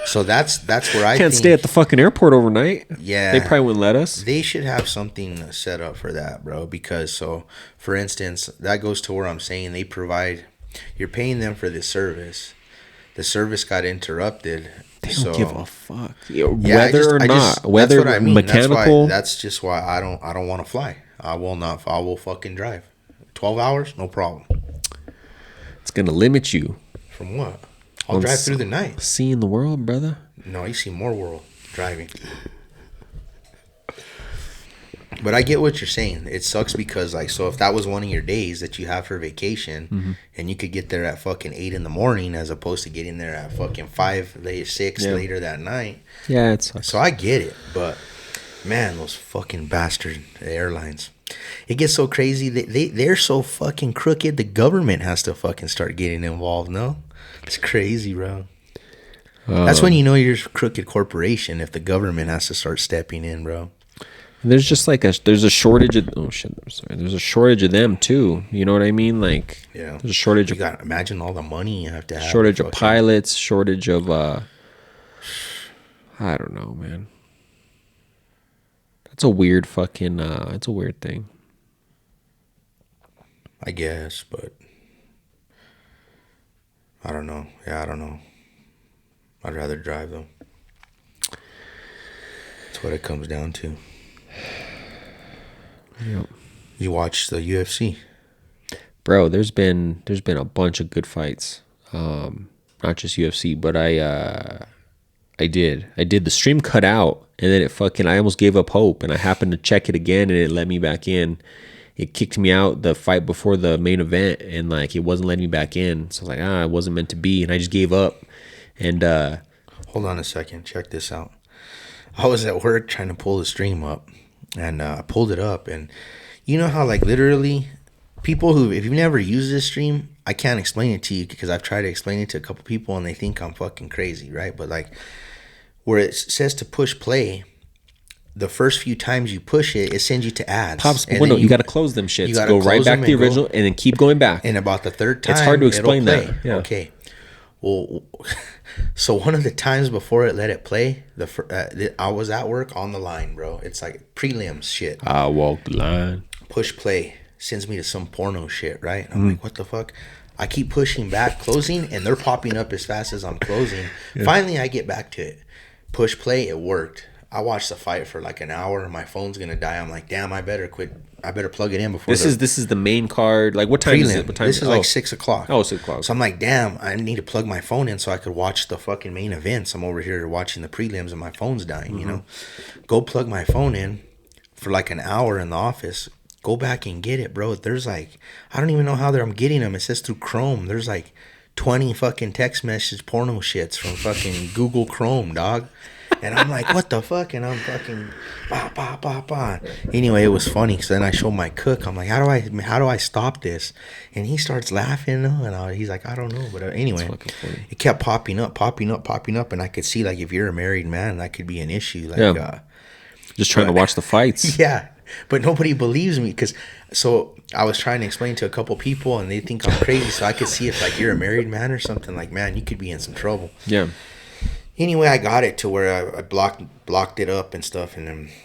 So that's where I can't stay at the fucking airport overnight. Yeah, they probably wouldn't let us. They should have something set up for that, bro. Because for instance, that goes to where I'm saying you're paying them for this service. The service got interrupted. They don't give a fuck, whether or not. Whether that's what I mean. Mechanical. That's just why I don't want to fly. I will fucking drive. 12 hours, no problem. It's gonna limit you. From what? I'll drive through the night. Seeing the world, brother. No, you see more world driving. But I get what you're saying. It sucks because, like, so if that was one of your days that you have for vacation, and you could get there at fucking 8 in the morning as opposed to getting there at fucking 6 later that night. Yeah, it sucks. So I get it, but man, those fucking bastard airlines. It gets so crazy. They're so fucking crooked. The government has to fucking start getting involved. No, it's crazy, bro. That's when you know you're a crooked corporation if the government has to start stepping in, bro. There's just like there's a shortage of there's a shortage of them too. You know what I mean? Like there's a shortage of. Imagine all the money you have to have. Shortage of pilots. Shortage of I don't know, man. It's a weird fucking. It's a weird thing. I guess, but I don't know. Yeah, I don't know. I'd rather drive though. That's what it comes down to. Yep. You watch the UFC? bro, there's been a bunch of good fights. Not just UFC, but I did. The stream cut out, and then I almost gave up hope, and I happened to check it again, and it let me back in. It kicked me out the fight before the main event, and like it wasn't letting me back in. So I was like, it wasn't meant to be, and I just gave up. And hold on a second, check this out. I was at work trying to pull the stream up, and I pulled it up, and you know how like literally people who, if you've never used this stream, I can't explain it to you because I've tried to explain it to a couple people and they think I'm fucking crazy, right? But like where it says to push play, the first few times you push it, it sends you to ads. pops the window. You got to close them shits. Go right back to the original, and then keep going back. And about the third time, it's hard to explain that. Yeah. Okay. Well, so one of the times before it let it play, I was at work on the line, bro. It's like prelims shit. I walk the line. Push play sends me to some porno shit, right? And I'm like, what the fuck? I keep pushing back, closing, and they're popping up as fast as I'm closing. Yeah. Finally, I get back to it. Push play, it worked. I watched the fight for like an hour. My phone's gonna die. I'm like, damn, I better quit. I better plug it in before. This is the main card. Like, what time is it? What time? This is like 6 o'clock. Oh, 6 o'clock. So I'm like, damn, I need to plug my phone in so I could watch the fucking main events. I'm over here watching the prelims and my phone's dying. You know, go plug my phone in for like an hour in the office. Go back and get it, bro. There's like, I don't even know how I'm getting them. It says through Chrome. There's like 20 fucking text message porno shits from fucking Google Chrome, dog. And I'm like, what the fuck? And I'm fucking, bah. Anyway, it was funny. So then I showed my cook. I'm like, how do I stop this? And he starts laughing. And he's like, I don't know. But anyway, it kept popping up. And I could see, like, if you're a married man, that could be an issue. Like, yeah. Just trying to watch the fights. Yeah. But nobody believes me so I was trying to explain to a couple people and they think I'm crazy. So I could see if like you're a married man or something, like, man, you could be in some trouble. Yeah. Anyway, I got it to where I blocked it up and stuff,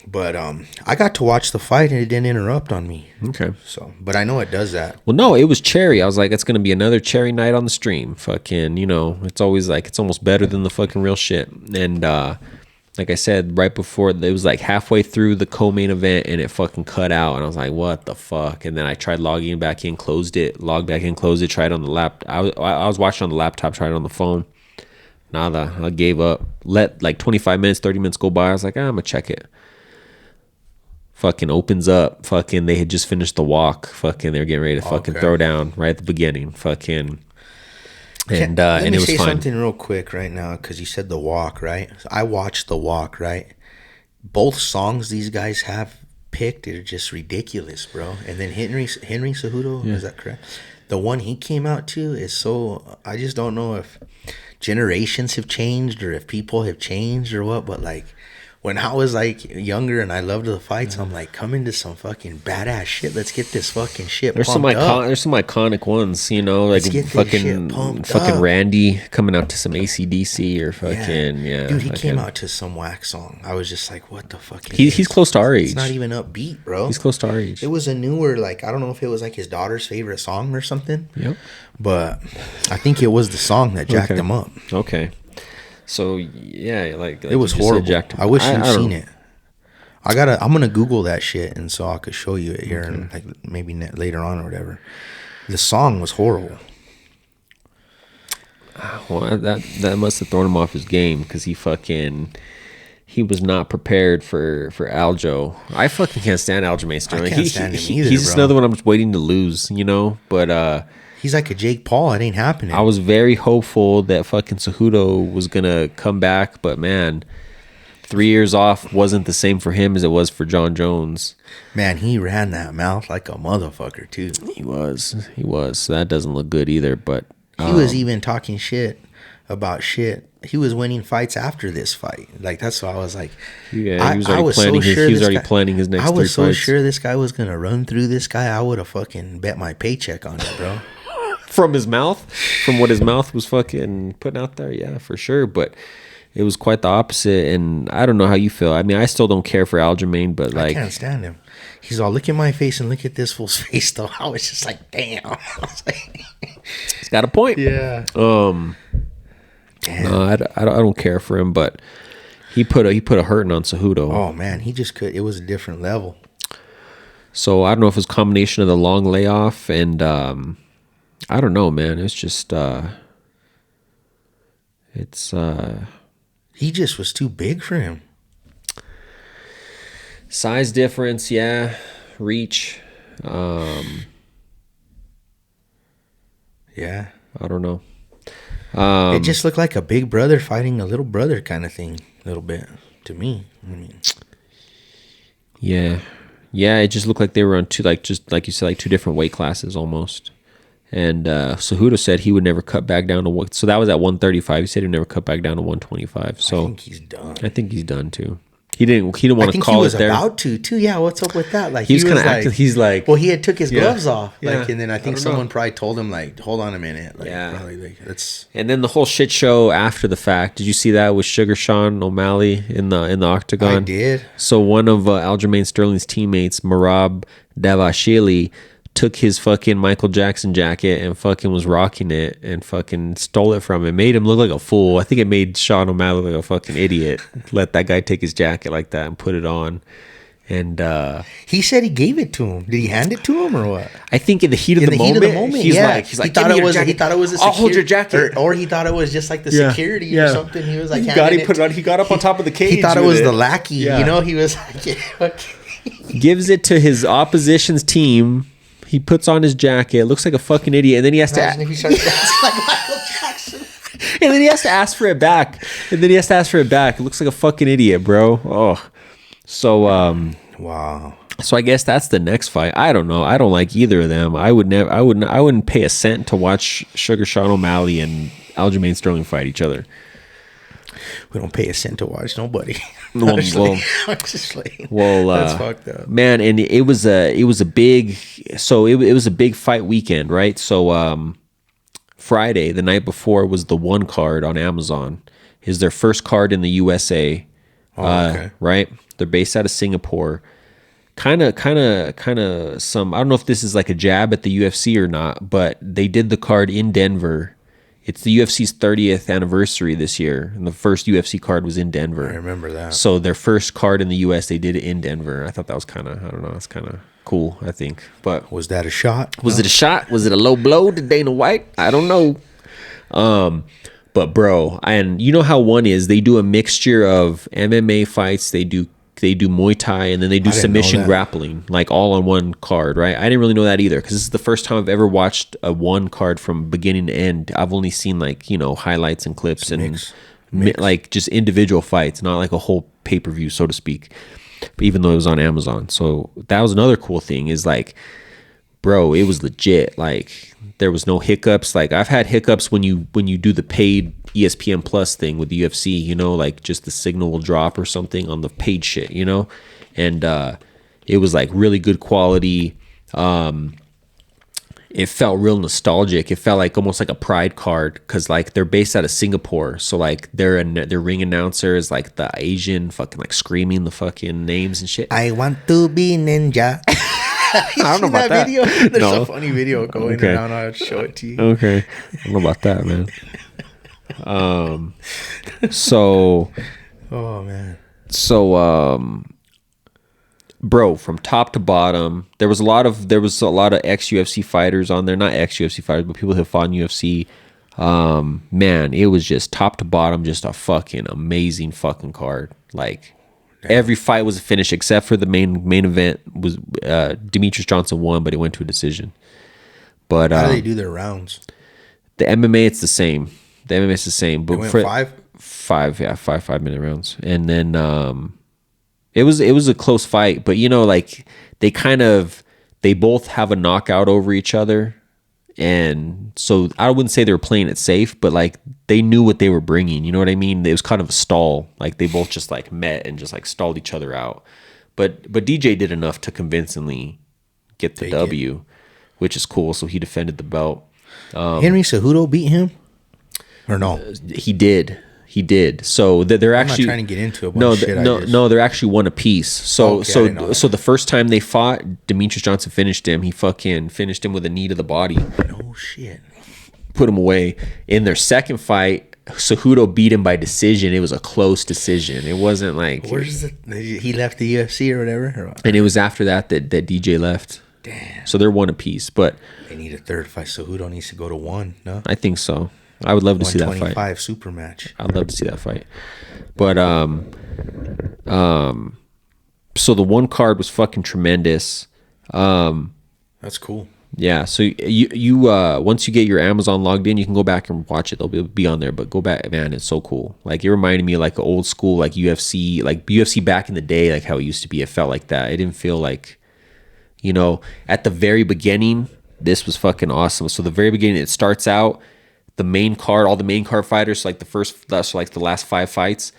but I got to watch the fight and it didn't interrupt on me. Okay. So, but I know it does that. Well, no, it was cherry. I was like, it's gonna be another cherry night on the stream. Fucking, it's always like it's almost better than the fucking real shit. And like I said, right before it was like halfway through the co-main event and it fucking cut out, and I was like, what the fuck? And then I tried logging back in, logged back in, closed it, tried on the laptop. I was watching on the laptop, tried on the phone. Nada. I gave up. Let like 25 minutes, 30 minutes go by. I was like, I'm gonna check it. Fucking opens up. Fucking they had just finished the walk. Fucking they were getting ready to fucking throw down right at the beginning. Fucking and let and me it was say fine. something real quick right now because you said the walk, right? So I watched the walk, right? Both songs these guys have picked are just ridiculous, bro. And then Henry Cejudo, is that correct? The one he came out to is so, I just don't know if generations have changed or if people have changed or what, but like when I was like younger and I loved the fights, I'm like, come into some fucking badass shit. Let's get this fucking shit There's some iconic ones, like fucking Randy coming out to some AC/DC or fucking dude, he came out to some whack song. I was just like, what the fuck? He's close to our age. It's not even upbeat, bro. He's close to our age. It was a newer, like, I don't know if it was like his daughter's favorite song or something. Yep. But I think it was the song that jacked him up. Okay. So yeah, like it was horrible. I wish you'd seen it. I'm gonna Google that shit and so I could show you it here and like maybe later on or whatever. The song was horrible. Well, that must have thrown him off his game because he was not prepared for Aljo. I fucking can't stand Aljamain Sterling. I can't stand him either. He's just another one I'm just waiting to lose, But he's like a Jake Paul. It ain't happening. I was very hopeful that fucking Cejudo was gonna come back, but man, 3 years off wasn't the same for him as it was for John Jones. Man, he ran that mouth like a motherfucker too. He was. So that doesn't look good either. But he was even talking shit about shit. He was winning fights after this fight. Like that's why I was like, yeah, he was already planning his next 3 fights. I was so sure this guy was gonna run through this guy. I would have fucking bet my paycheck on it, bro. From his mouth, from what his mouth was fucking putting out there, yeah, for sure. But it was quite the opposite, and I don't know how you feel. I mean, I still don't care for Aljamain, but like, I can't stand him. He's all, look at my face and look at this fool's face. Though I was just like, damn. He's got a point. Yeah. Damn. No, I don't care for him, but he put a hurting on Cejudo. Oh man, he just could. It was a different level. So I don't know if it was a combination of the long layoff and I don't know, man. It's just he just was too big for him. Size difference, yeah. Reach. Yeah. I don't know. It just looked like a big brother fighting a little brother kind of thing, a little bit to me. I mean, yeah, it just looked like they were on two, like just like you said, like two different weight classes almost. And Cejudo said he would never cut back down to what. So that was at 135. He said he'd never cut back down to 125. So I think he's done. I think he's done too. He didn't want to call he was it there. about to too. Yeah, what's up with that? Like He was kind of active. He's like, well, he had took his gloves off. Yeah. Like, and then I think don't someone know. probably told him like, hold on a minute. Like, Yeah. probably like that's. and then the whole shit show after the fact. Did you see that with Sugar Sean O'Malley in the octagon? I did. So one of Aljamain Sterling's teammates, Marab Davashili, took his fucking Michael Jackson jacket and fucking was rocking it and fucking stole it from him. Made him look like a fool. I think it made Sean O'Malley look like a fucking idiot. Let that guy take his jacket like that and put it on. And He said he gave it to him. Did he hand it to him or what? I think in the heat of, the, moment, he's yeah. like, he "Give thought me it your was. jacket. He thought it was. I'll hold your jacket." or he thought it was just like the Yeah. security Yeah. or something. He was like, He handing put it on. He got up on top of the cage. He thought it with was the lackey. Yeah. You know, he was like, yeah, okay. Gives it to his opposition's team. He puts on his jacket. Looks like a fucking idiot, and then he has Imagine if to. he started dancing like Michael Jackson. And then he has to ask for it back. It looks like a fucking idiot, bro. Oh, so Wow. So I guess that's the next fight. I don't know. I don't like either of them. I wouldn't pay a cent to watch Sugar Sean O'Malley and Aljamain Sterling fight each other. We don't pay a cent to watch nobody. Well, That's fucked up. Man, and it was a big fight weekend, right? So Friday, the night before, was the one card on Amazon. Is their first card in the USA. Okay. Right? They're based out of Singapore. Kind of some, I don't know if this is like a jab at the UFC or not, but they did the card in Denver. It's the UFC's 30th anniversary this year, and the first UFC card was in Denver. I remember that. So their first card in the US, they did it in Denver. I thought that was kind of, I don't know, it's kind of cool, I think. But Was that a shot? was it a shot? Was it a low blow to Dana White? I don't know. But bro, and you know how one is, they do a mixture of MMA fights, they do Muay Thai, and then they do I didn't know submission that. grappling, like all on one card, right? I didn't really know that either, because this is the first time I've ever watched a one card from beginning to end. I've only seen like, highlights and clips and like just individual fights, not like a whole pay-per-view, so to speak, even though it was on Amazon. So that was another cool thing is like, bro, it was legit. Like there was no hiccups. Like I've had hiccups when you do the paid ESPN Plus thing with the UFC, like just the signal will drop or something on the paid shit, and it was like really good quality. It felt real nostalgic. It felt like almost like a Pride card because like they're based out of Singapore, so like their ring announcer is like the Asian fucking like screaming the fucking names and shit. I want to be ninja. I don't know about that. video. There's No. a funny video going Okay. around. I'll show it to you. Okay. I don't know about that, man. So Oh man. bro, from top to bottom, there was a lot of ex UFC fighters on there, not ex UFC fighters, but people who have fought in UFC. Man, it was just top to bottom, just a fucking amazing fucking card. Like every fight was a finish except for the main event was Demetrius Johnson won, but it went to a decision. But How do they do their rounds? the MMA, it's the same. The MMA is the same. But They went for 5? 5, yeah, 5-minute rounds. And then it was a close fight, but like they both have a knockout over each other. And so I wouldn't say they were playing it safe, but like they knew what they were bringing. You know what I mean? It was kind of a stall. Like they both just like met and just like stalled each other out. But DJ did enough to convincingly get the W, which is cool. So he defended the belt. Henry Cejudo beat him? Or no? He did. So they're actually I'm not trying to get into a bunch of shit. No, they're actually one apiece. So Okay, I didn't know that. so the first time they fought, Demetrius Johnson finished him. He fucking finished him with a knee to the body, Oh shit. put him away. In their second fight, Cejudo beat him by decision. It was a close decision. It wasn't like Where's he left the UFC or whatever? and it was after that DJ left. Damn. So they're one apiece, but They need a third fight. Cejudo needs to go to one. No. I think so. I would love to see that fight. 125 super match. I'd love to see that fight. But so the one card was fucking tremendous. That's cool. Yeah, so you once you get your Amazon logged in, you can go back and watch it. They'll be on there, but go back, man, it's so cool. Like it reminded me of like old school like UFC back in the day, like how it used to be. It felt like that. It didn't feel like, you know, at the very beginning, this was fucking awesome. So the very beginning, it starts out the main card, all the main card fighters, like the last 5 fights,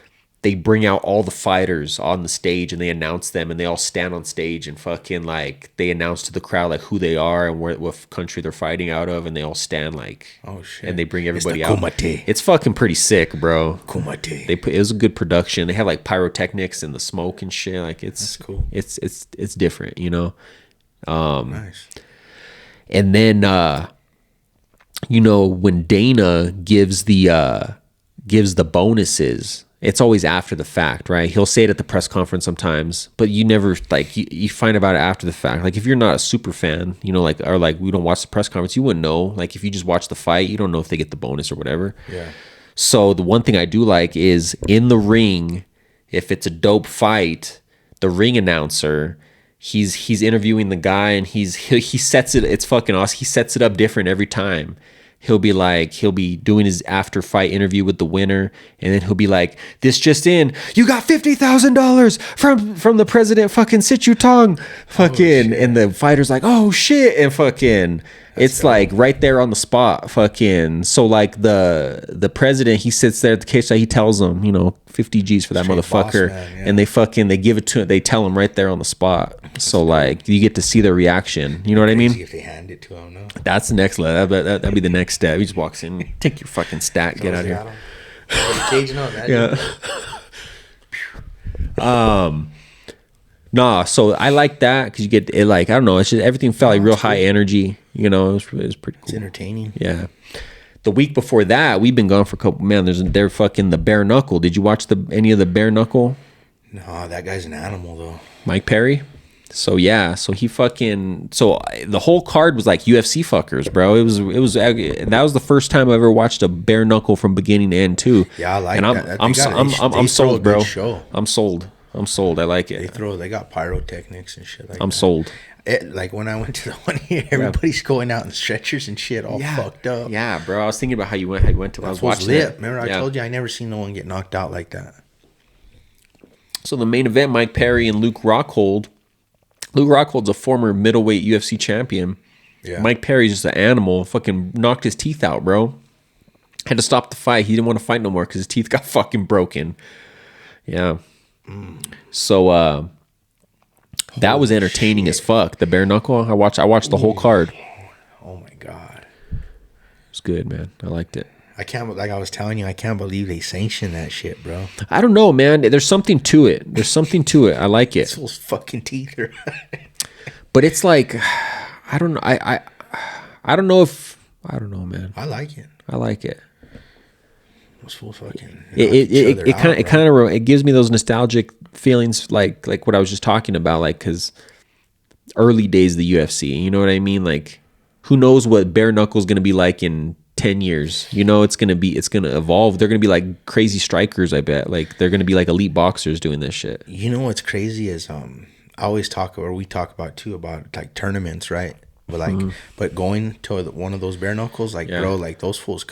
they bring out all the fighters on the stage and they announce them and they all stand on stage and fucking like they announce to the crowd like who they are and what country they're fighting out of, and they all stand like, oh shit, and they bring everybody it's the out. Kumite. It's fucking pretty sick, bro. Kumite. It was a good production. They have like pyrotechnics and the smoke and shit. Like it's That's cool. It's different, you know. Nice. And then you know, when Dana gives the bonuses, it's always after the fact, right? He'll say it at the press conference sometimes, but you never like you find about it after the fact. Like if you're not a super fan, you know, like or like we don't watch the press conference, you wouldn't know. Like if you just watch the fight, you don't know if they get the bonus or whatever. Yeah. So the one thing I do like is in the ring, if it's a dope fight, the ring announcer, he's interviewing the guy and he sets it. It's fucking awesome. He sets it up different every time. He'll be doing his after fight interview with the winner, and then he'll be like, "This just in, you got $50,000 from the president, fucking Sichu Tong, fucking," and the fighter's like, "Oh shit," and fucking. It's like right there on the spot, fucking. So like the president, he sits there at the cage, he tells them, you know, 50 G's for that Straight motherfucker, boss man, yeah. and they give it to, they tell him right there on the spot. So like you get to see their reaction. You know what I mean? See if they hand it to him. No. That's the next level. That'd be the next step. He just walks in, take your fucking stack, get out of here. Cage, no, that Yeah. Nah, so I like that because you get it, like, I don't know, it's just everything felt like real high energy. You know, it was pretty cool. It's entertaining. Yeah. The week before that, we've been gone for a couple. Man, they're fucking the bare knuckle. Did you watch any of the bare knuckle? No, that guy's an animal though. Mike Perry. So yeah, so he fucking the whole card was like UFC fuckers, bro. It was that was the first time I ever watched a bare knuckle from beginning to end too. Yeah, I like and that. I'm They throw sold, a bro. good show. I'm sold. I like it. They got pyrotechnics and shit like I'm that. sold. Like when I went to the one here, everybody's going out in stretchers and shit, all fucked up. Yeah, bro. I was thinking about how you went to. I was watching lit. it. Remember, I told you I never seen no one get knocked out like that. So the main event, Mike Perry and Luke Rockhold. Luke Rockhold's a former middleweight UFC champion. Yeah. Mike Perry's just an animal. Fucking knocked his teeth out, bro. Had to stop the fight. He didn't want to fight no more because his teeth got fucking broken. Yeah. So that was entertaining as fuck. The bare knuckle. I watched the whole card. Oh my god. It's good, man. I liked it. I can't, like I was telling you, I can't believe they sanctioned that shit, bro. I don't know, man. There's something to it. I like it. Those fucking teeth are. But it's like, I don't know. I don't know if, I don't know, man. I like it. I like it. Those full fucking. It gives me those nostalgic feelings, like what I was just talking about, like, because early days of the UFC, you know what I mean? Like, who knows what bare knuckle's gonna be like in 10 years? You know, it's gonna evolve. They're gonna be like crazy strikers, I bet. Like they're gonna be like elite boxers doing this shit. You know what's crazy is I always talk, or we talk about too, about like tournaments, right? But like, but going to one of those bare knuckles, like, bro, like those fools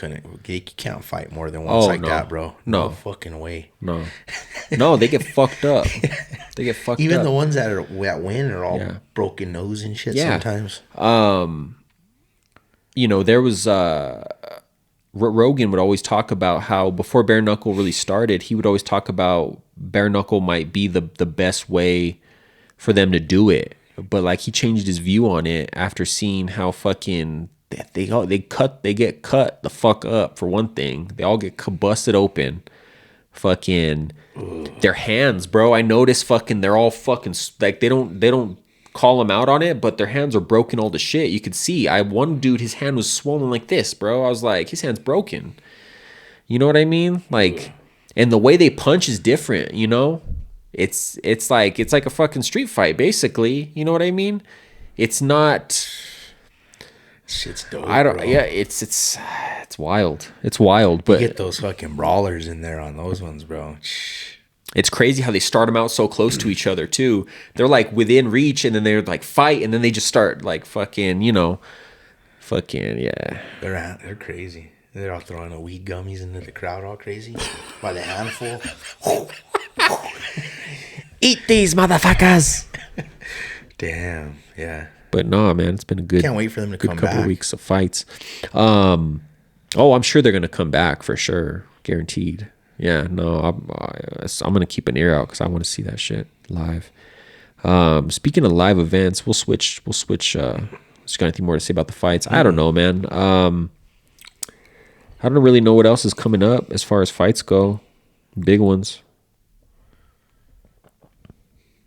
you can't fight more than once that, bro. No fucking way. No, they get fucked up. They get fucked Even up. the ones that win are all broken nose and shit sometimes. You know, there was Rogan would always talk about how before bare knuckle really started, he would always talk about bare knuckle might be the best way for them to do it. But like he changed his view on it after seeing how fucking they get cut the fuck up. For one thing, they all get busted open. Fucking their hands, bro. I noticed fucking they're all fucking like they don't call them out on it, but their hands are broken all to shit. You could see. One dude, his hand was swollen like this, bro. I was like, his hand's broken. You know what I mean? Like, and the way they punch is different. You know, it's like a fucking street fight, basically. You know what I mean? It's not. Shit's dope. I don't. Bro. Yeah, it's wild. It's wild, but Get those fucking brawlers in there on those ones, bro. it's crazy how they start them out so close to each other too. They're like within reach, and then they're like fight, and then they just start like fucking, fucking yeah. They're crazy. They're all throwing the weed gummies into the crowd, all crazy by the handful. Eat these motherfuckers. Damn, yeah. But no, man, it's been a good. Can't wait for them to good come couple back. of weeks of fights. I'm sure they're gonna come back for sure, guaranteed. Yeah, no, I'm gonna keep an ear out because I want to see that shit live. Speaking of live events, we'll switch. Just got anything more to say about the fights? I don't know, man. I don't really know what else is coming up as far as fights go, big ones.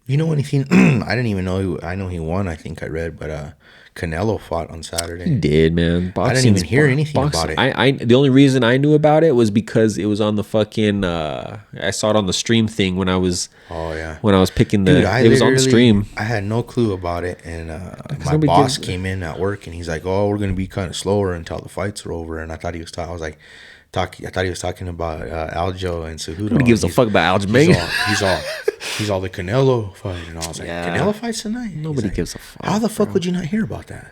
You know anything? I didn't even know. I know he won. I think I read, but Canelo fought on Saturday. He did, man. I didn't even hear anything about it. I the only reason I knew about it was because it was on the fucking. I saw it on the stream thing when I was. Oh yeah. When I was picking the. Dude, it was on the stream. I had no clue about it, and my nobody boss gives- came in at work, and he's like, "Oh, we're gonna be kind of slower until the fights are over." And I thought he was talking. I was like, I thought he was talking about Aljo and Cejudo. Nobody gives a fuck about Aljamain. He's all the Canelo fight, and I was like, Yeah. Canelo fights tonight. He's Nobody like, gives a fuck. How the fuck would you not hear about that?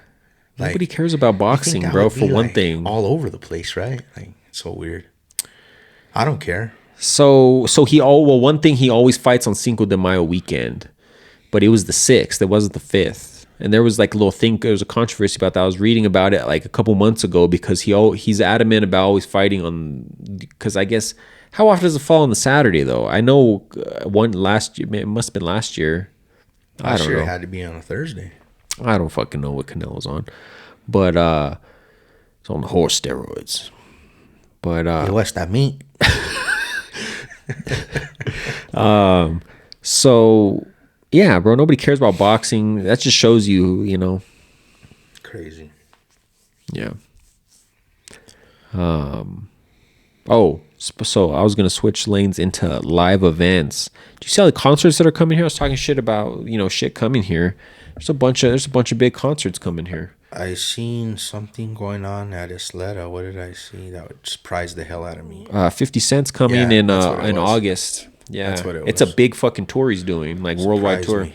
Like, Nobody cares about you think boxing, that bro. would For be, one like, thing. all over the place, right? Like, it's so weird. I don't care. So one thing, he always fights on Cinco de Mayo weekend, but it was the 6th. It wasn't the 5th. And there was like a little thing. There was a controversy about that. I was reading about it like a couple months ago because he's adamant about always fighting on. Because I guess how often does it fall on the Saturday though? I know one last year. It must have been last year. I don't know. It had to be on a Thursday. I don't fucking know what Canelo's on, but it's on the horse steroids. But Hey, what's that mean? So yeah, bro, nobody cares about boxing. That just shows you, Crazy. yeah. So I was gonna switch lanes into live events. Do you see all the concerts that are coming here? I was talking shit about shit coming here. There's a bunch of big concerts coming here. I seen something going on at Isleta. What did I see? That would surprise the hell out of me. 50 Cent's coming Yeah, in that's what it in was. August. Yeah, That's what it it's a was. big fucking tour he's doing, like worldwide tour.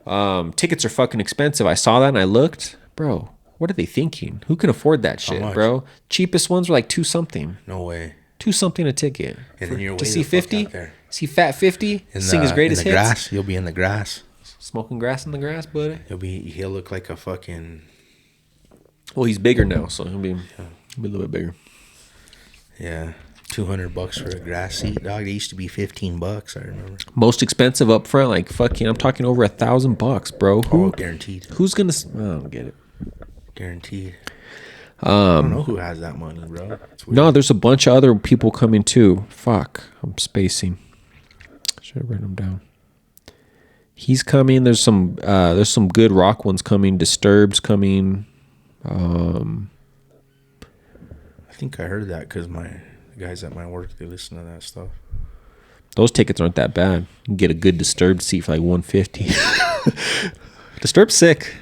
Surprised me. Tickets are fucking expensive. I saw that and I looked, bro. What are they thinking? Who can afford that shit, much? bro? Cheapest ones were like $2 something. No way. $2 something a ticket. And then you're to way see the fuck 50. out there. See Fat 50. Sing his greatest in the hits. grass. You'll be in the grass. Smoking grass in the grass, buddy. He'll look like a fucking, Well, he's bigger now, so he'll be a little bit bigger. yeah, $200 for a grass seat, dog. They used to be $15. I remember. Most expensive up front, like fucking, I'm talking over $1,000, bro. Oh, guaranteed. Who's gonna? I don't get it. Guaranteed. I don't know who has that money, bro. It's weird. No, there's a bunch of other people coming too. Fuck, I'm spacing. Should have written them down. He's coming. There's some good rock ones coming. Disturbed's coming. I think I heard that because the guys at my work, they listen to that stuff. Those tickets aren't that bad. You can get a good Disturbed seat for like $150. Disturbed's sick.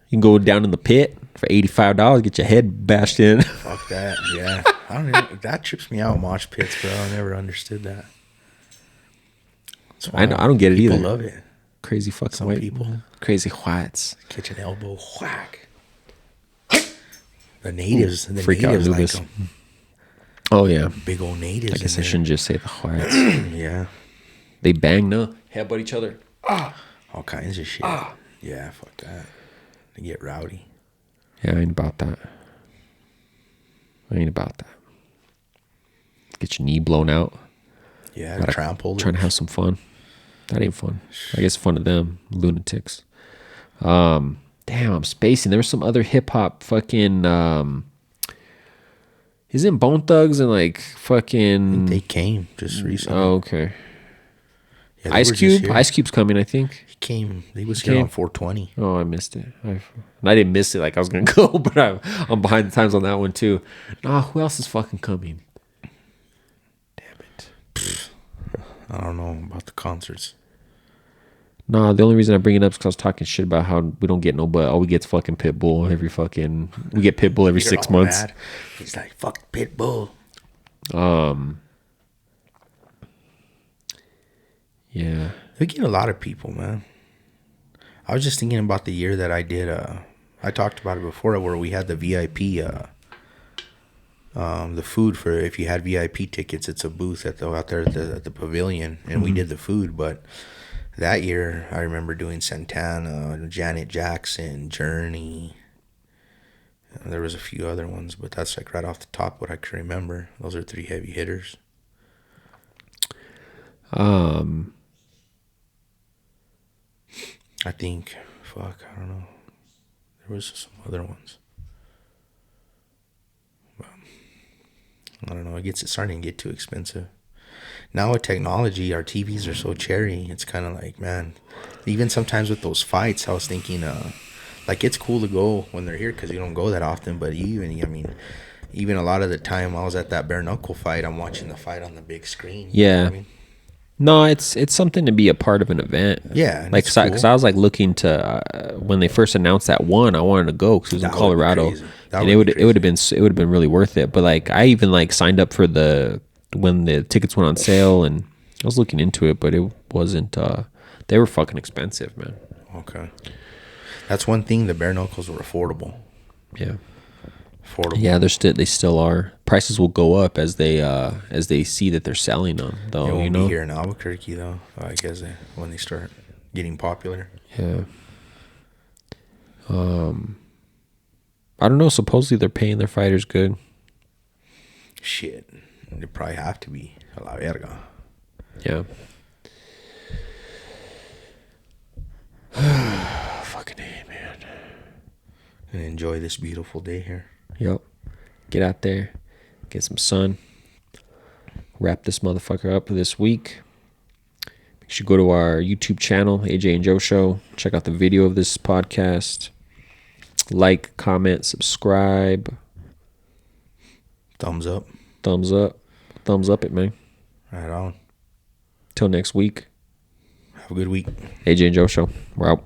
You can go down in the pit for $85. Get your head bashed in. Fuck that. Yeah. I don't even, that trips me out, mosh pits, bro. I never understood that. It's I wild. don't get it People either. love it. Crazy fucking Some white people. Crazy whites. Catch an elbow, whack. The natives Freak out like Anubis. them. Oh yeah. Big old natives. I guess I in shouldn't just say the whites. there. Yeah. They bang no. Headbutt each other. All kinds of shit. Yeah, fuck that. They get rowdy. Yeah, I ain't about that. Get your knee blown out. Yeah, Gotta- trampled. Trying to have some fun. That ain't fun. I guess fun to them. Lunatics. Damn, I'm spacing. There was some other hip hop fucking isn't Bone Thugs and like fucking They came just recently. Oh, okay. Yeah, they Ice were just Cube? here. Ice Cube's coming, I think. He He was here came? on 420. Oh, I missed it. And I didn't miss it like I was gonna go, but I'm behind the times on that one too. Nah, who else is fucking coming? Damn it. I don't know about the concerts. Nah, the only reason I bring it up is because I was talking shit about how we don't get no but all we get is fucking Pitbull we get Pitbull every You're 6 all months. mad. He's like, fuck Pitbull. Yeah. We get a lot of people, man. I was just thinking about the year that I did. I talked about it before, where we had the VIP, the food for if you had VIP tickets. It's a booth out there at the pavilion, and we did the food. But that year, I remember doing Santana, Janet Jackson, Journey. There was a few other ones, but that's like right off the top what I can remember. Those are 3 heavy hitters. I think, I don't know. There was some other ones. But, I don't know. It's starting to get too expensive. Now with technology, our TVs are so cherry. It's kind of like, man, even sometimes with those fights, I was thinking, like, it's cool to go when they're here because you don't go that often. But even a lot of the time I was at that bare knuckle fight, I'm watching the fight on the big screen. Yeah. You know what I mean? No, it's something to be a part of an event. Yeah, like because I was like looking to when they first announced that one, I wanted to go because it was in Colorado, and it would have been really worth it. But like I even like signed up for when the tickets went on sale, and I was looking into it, but it wasn't. They were fucking expensive, man. Okay, that's one thing. The bare knuckles were affordable. Yeah. Affordable. Yeah, they still are. Prices will go up as they see that they're selling them, though. It won't be here in Albuquerque though. I guess when they start getting popular. Yeah. I don't know. Supposedly they're paying their fighters good. Shit, they probably have to be a la verga. Yeah. Fucking A, man. And enjoy this beautiful day here. Yep. Get out there, get some sun. Wrap this motherfucker up this week. Make sure you go to our YouTube channel, AJ and Joe Show. Check out the video of this podcast. Like, comment, subscribe. Thumbs up. Thumbs up. Thumbs up it, man. Right on. Till next week. Have a good week. AJ and Joe Show. We're out.